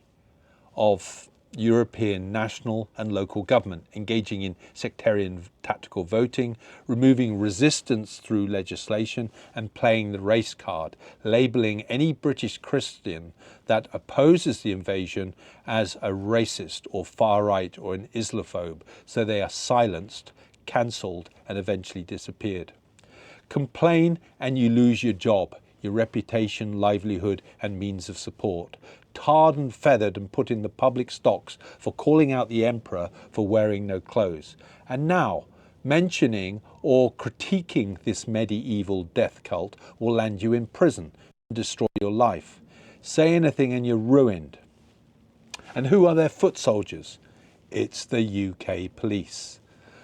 of European national and local government, engaging in sectarian tactical voting, removing resistance through legislation, and playing the race card, labelling any British Christian that opposes the invasion as a racist or far-right or an Islamophobe, so they are silenced, cancelled, and eventually disappeared. Complain and you lose your job. your reputation, livelihood and means of support, tarred and feathered and put in the public stocks for calling out the emperor for wearing no clothes. And now, mentioning or critiquing this medieval death cult will land you in prison and destroy your life. Say anything and you're ruined. And who are their foot soldiers? It's the UK police.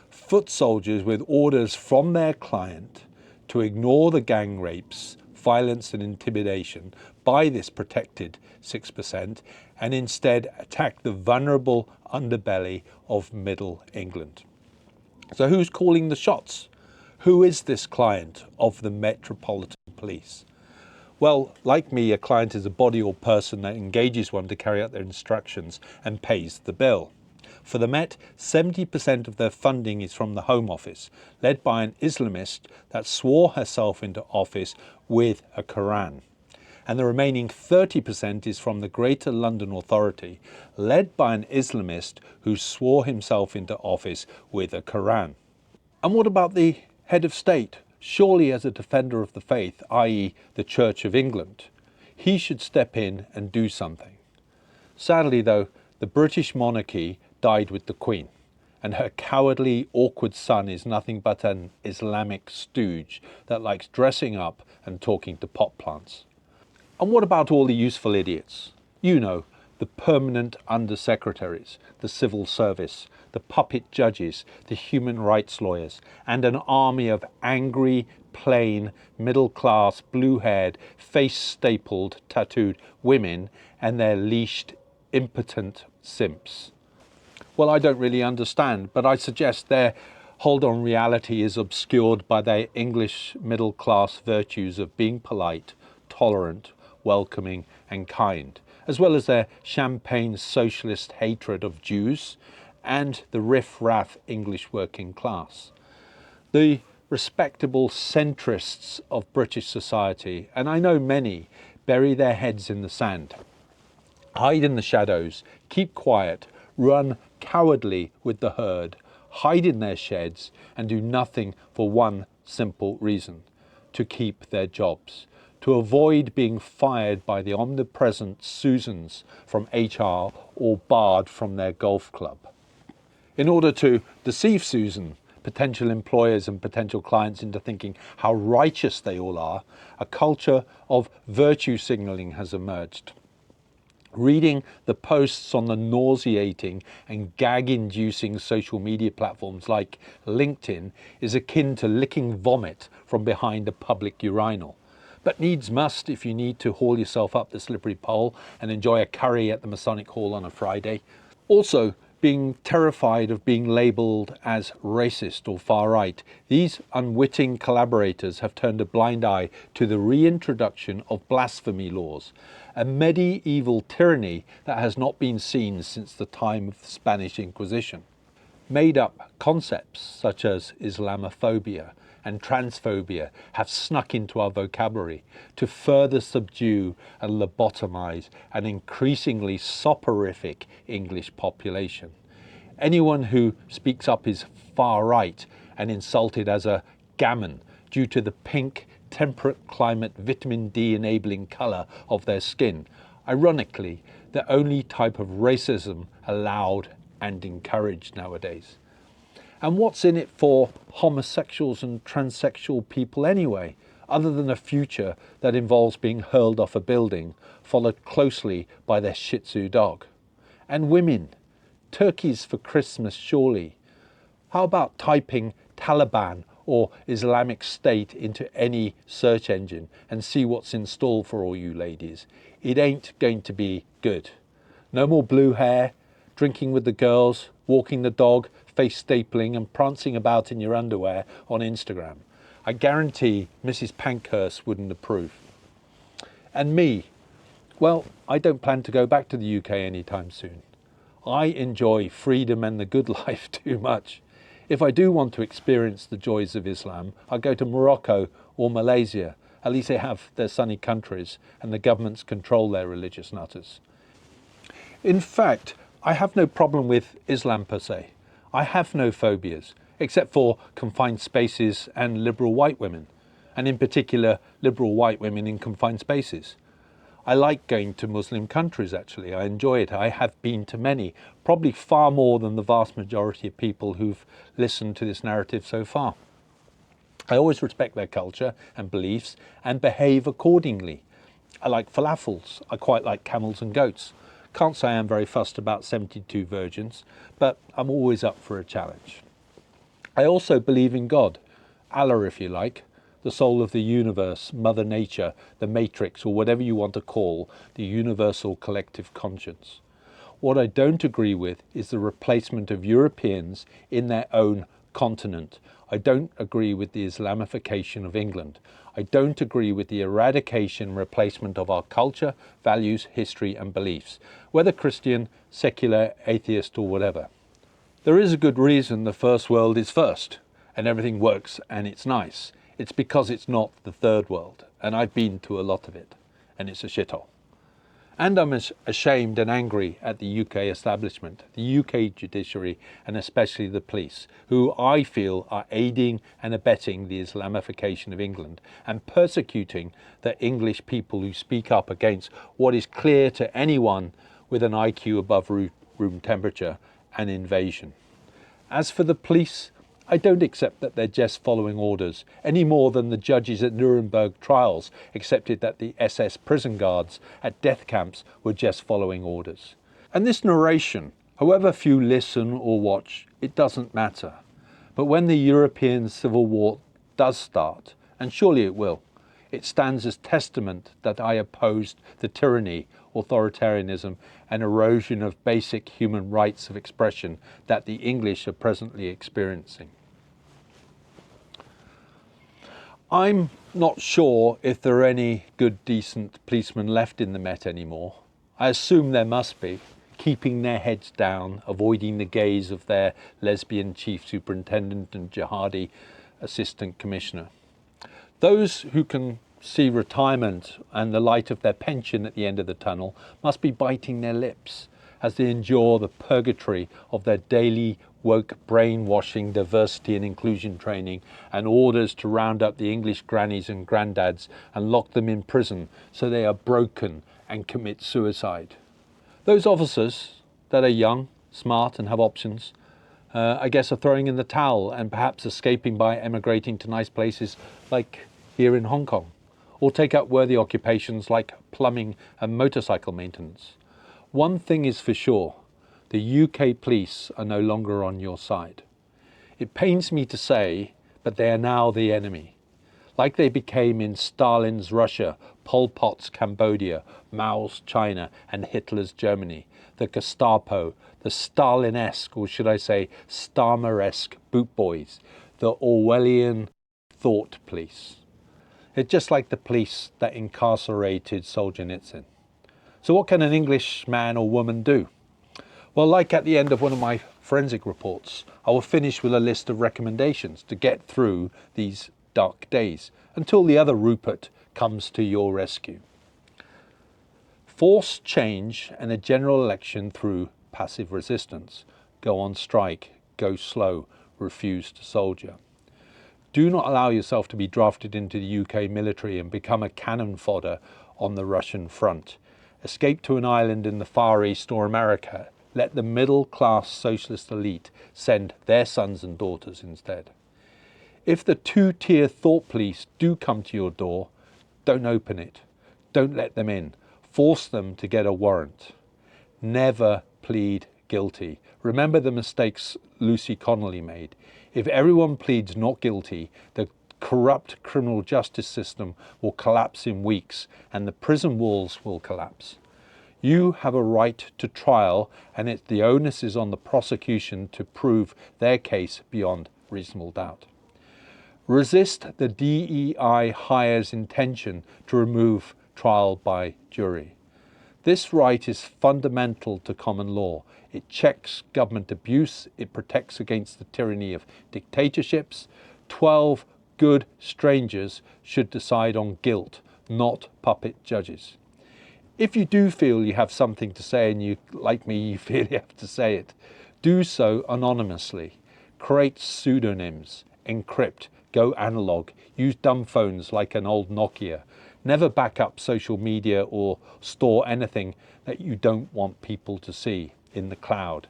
Foot soldiers with orders from their client to ignore the gang rapes, violence and intimidation by this protected 6% and instead attack the vulnerable underbelly of Middle England. So who's calling the shots? Who is this client of the Metropolitan Police? Well, like me, a client is a body or person that engages one to carry out their instructions and pays the bill. For the Met, 70% of their funding is from the Home Office, led by an Islamist that swore herself into office with a Quran. And the remaining 30% is from the Greater London Authority, led by an Islamist who swore himself into office with a Quran. And what about the head of state? Surely as a defender of the faith, i.e. the Church of England, he should step in and do something. Sadly though, the British monarchy died with the Queen, and her cowardly, awkward son is nothing but an Islamic stooge that likes dressing up and talking to pot plants. And what about all the useful idiots? You know, the permanent undersecretaries, the civil service, the puppet judges, the human rights lawyers, and an army of angry, plain, middle-class, blue-haired, face-stapled, tattooed women and their leashed, impotent simps. Well, I don't really understand, but I suggest their hold on reality is obscured by their English middle-class virtues of being polite, tolerant, welcoming and kind, as well as their champagne socialist hatred of Jews and the riff-raff English working class. The respectable centrists of British society, and I know many, bury their heads in the sand, hide in the shadows, keep quiet, run cowardly with the herd, hide in their sheds and do nothing for one simple reason: to keep their jobs, to avoid being fired by the omnipresent Susans from HR or barred from their golf club. In order to deceive Susan, potential employers and potential clients into thinking how righteous they all are, a culture of virtue signalling has emerged. Reading the posts on the nauseating and gag-inducing social media platforms like LinkedIn is akin to licking vomit from behind a public urinal, but needs must if you need to haul yourself up the slippery pole and enjoy a curry at the Masonic Hall on a Friday. Also, being terrified of being labelled as racist or far right, these unwitting collaborators have turned a blind eye to the reintroduction of blasphemy laws, a medieval tyranny that has not been seen since the time of the Spanish Inquisition. Made up concepts such as Islamophobia and transphobia have snuck into our vocabulary to further subdue and lobotomize an increasingly soporific English population. Anyone who speaks up is far right and insulted as a gammon due to the pink, temperate climate vitamin D enabling colour of their skin. Ironically, the only type of racism allowed and encouraged nowadays. And what's in it for homosexuals and transsexual people anyway, other than a future that involves being hurled off a building, followed closely by their Shih Tzu dog? And women, turkeys for Christmas surely. How about typing Taliban or Islamic State into any search engine and see what's in store for all you ladies? It ain't going to be good. No more blue hair, drinking with the girls, walking the dog, face stapling and prancing about in your underwear on Instagram. I guarantee Mrs. Pankhurst wouldn't approve. And me, well, I don't plan to go back to the UK anytime soon. I enjoy freedom and the good life too much. If I do want to experience the joys of Islam, I'll go to Morocco or Malaysia. At least they have their sunny countries and the governments control their religious nutters. In fact, I have no problem with Islam per se. I have no phobias, except for confined spaces and liberal white women. and in particular liberal white women in confined spaces. I like going to Muslim countries, actually. I enjoy it. I have been to many, probably far more than the vast majority of people who've listened to this narrative so far. I always respect their culture and beliefs and behave accordingly. I like falafels. I quite like camels and goats. Can't say I'm very fussed about 72 virgins, but I'm always up for a challenge. I also believe in God, Allah if you like, the soul of the universe, Mother Nature, the Matrix, or whatever you want to call the universal collective conscience. What I don't agree with is the replacement of Europeans in their own continent. I don't agree with the Islamification of England. I don't agree with the eradication and replacement of our culture, values, history and beliefs, whether Christian, secular, atheist or whatever. There is a good reason the first world is first and everything works and it's nice. It's because it's not the third world, and I've been to a lot of it, and it's a shithole. And I'm ashamed and angry at the UK establishment, the UK judiciary, and especially the police, who I feel are aiding and abetting the Islamification of England and persecuting the English people who speak up against what is clear to anyone with an IQ above room temperature and invasion. As for the police, I don't accept that they're just following orders, any more than the judges at Nuremberg trials accepted that the SS prison guards at death camps were just following orders. And this narration, however few listen or watch, it doesn't matter. But when the European Civil War does start, and surely it will, it stands as testament that I opposed the tyranny, authoritarianism and erosion of basic human rights of expression that the English are presently experiencing. I'm not sure if there are any good, decent policemen left in the Met anymore. I assume there must be, keeping their heads down, avoiding the gaze of their lesbian chief superintendent and jihadi assistant commissioner. Those who can see retirement and the light of their pension at the end of the tunnel must be biting their lips as they endure the purgatory of their daily woke brainwashing, diversity and inclusion training and orders to round up the English grannies and granddads and lock them in prison so they are broken and commit suicide. Those officers that are young, smart and have options, I guess are throwing in the towel and perhaps escaping by emigrating to nice places like here in Hong Kong, or take up worthy occupations like plumbing and motorcycle maintenance. One thing is for sure, the UK police are no longer on your side. It pains me to say, but they are now the enemy. Like they became in Stalin's Russia, Pol Pot's Cambodia, Mao's China and Hitler's Germany, the Gestapo, the Stalin-esque, or should I say Starmer-esque boot boys, the Orwellian thought police. It's just like the police that incarcerated Solzhenitsyn. So what can an English man or woman do? Well, like at the end of one of my forensic reports, I will finish with a list of recommendations to get through these dark days until the other Rupert comes to your rescue. Force change and a general election through passive resistance. Go on strike, go slow, refuse to soldier. Do not allow yourself to be drafted into the UK military and become a cannon fodder on the Russian front. Escape to an island in the Far East or America. Let the middle-class socialist elite send their sons and daughters instead. If the two-tier thought police do come to your door, don't open it. Don't let them in. Force them to get a warrant. Never plead guilty. Remember the mistakes Lucy Connolly made. If everyone pleads not guilty, the corrupt criminal justice system will collapse in weeks and the prison walls will collapse. You have a right to trial and the onus is on the prosecution to prove their case beyond reasonable doubt. Resist the DEI hire's intention to remove trial by jury. This right is fundamental to common law. It checks government abuse. It protects against the tyranny of dictatorships. 12 good strangers should decide on guilt, not puppet judges. If you do feel you have something to say and you, like me, you feel you have to say it, do so anonymously. Create pseudonyms, encrypt, Go analog. Use dumb phones like an old Nokia. Never back up social media or store anything that you don't want people to see in the cloud.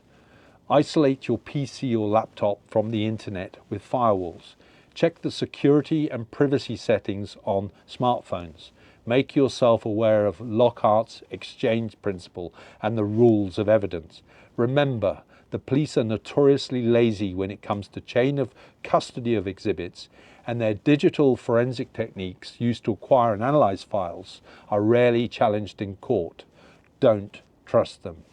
Isolate your PC or laptop from the internet with firewalls. Check the security and privacy settings on smartphones. Make yourself aware of Lockhart's exchange principle and the rules of evidence. Remember, the police are notoriously lazy when it comes to chain of custody of exhibits, and their digital forensic techniques used to acquire and analyze files are rarely challenged in court. Don't trust them.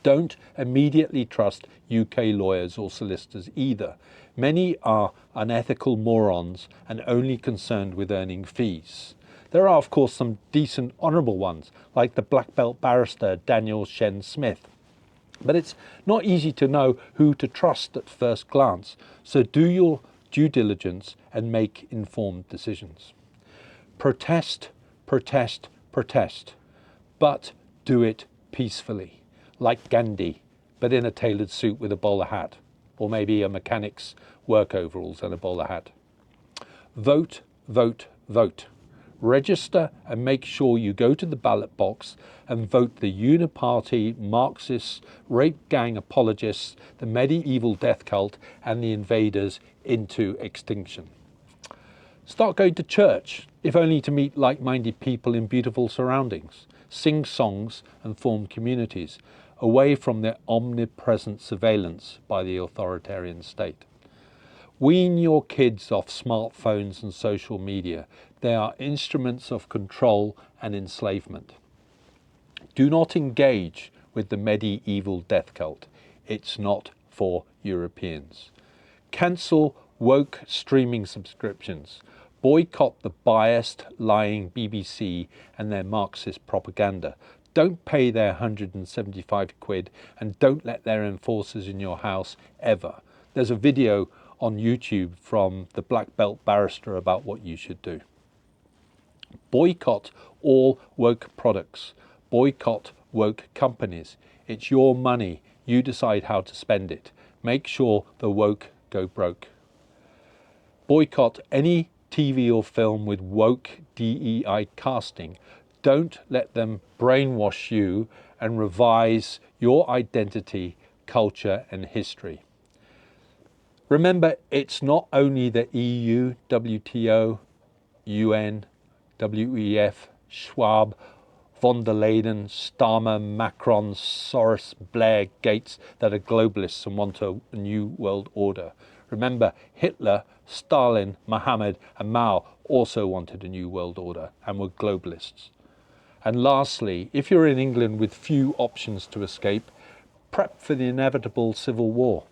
Don't immediately trust UK lawyers or solicitors either. Many are unethical morons and only concerned with earning fees. There are, of course, some decent, honourable ones, like the black belt barrister Daniel Shen Smith. But it's not easy to know who to trust at first glance, so do your due diligence and make informed decisions. Protest, protest, protest, but do it peacefully, like Gandhi, but in a tailored suit with a bowler hat, or maybe a mechanic's work overalls and a bowler hat. Vote, vote, vote. Register and make sure you go to the ballot box and vote the uniparty, Marxists, rape gang apologists, the medieval death cult and the invaders into extinction. Start going to church, if only to meet like-minded people in beautiful surroundings, sing songs and form communities, away from their omnipresent surveillance by the authoritarian state. Wean your kids off smartphones and social media. They are instruments of control and enslavement. Do not engage with the medieval death cult. It's not for Europeans. Cancel woke streaming subscriptions. Boycott the biased, lying BBC and their Marxist propaganda. Don't pay their 175 quid and don't let their enforcers in your house ever. There's a video on YouTube from the black belt barrister about what you should do. Boycott all woke products. Boycott woke companies. It's your money. You decide how to spend it. Make sure the woke go broke. Boycott any TV or film with woke DEI casting. Don't let them brainwash you and revise your identity, culture and history. Remember, it's not only the EU, WTO, UN, WEF, Schwab, von der Leyen, Starmer, Macron, Soros, Blair, Gates that are globalists and want a new world order. Remember, Hitler, Stalin, Mohammed and Mao also wanted a new world order and were globalists. And lastly, if you're in England with few options to escape, prep for the inevitable civil war.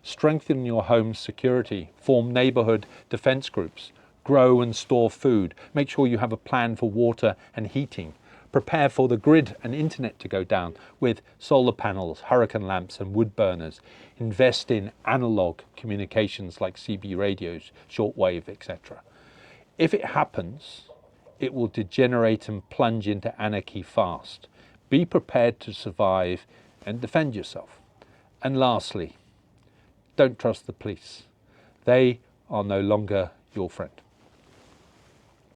Strengthen your home's security, form neighbourhood defence groups, grow and store food, make sure you have a plan for water and heating, prepare for the grid and internet to go down with solar panels, hurricane lamps and wood burners, invest in analogue communications like CB radios, shortwave, etc. If it happens, it will degenerate and plunge into anarchy fast. Be prepared to survive and defend yourself. And lastly, don't trust the police. They are no longer your friend.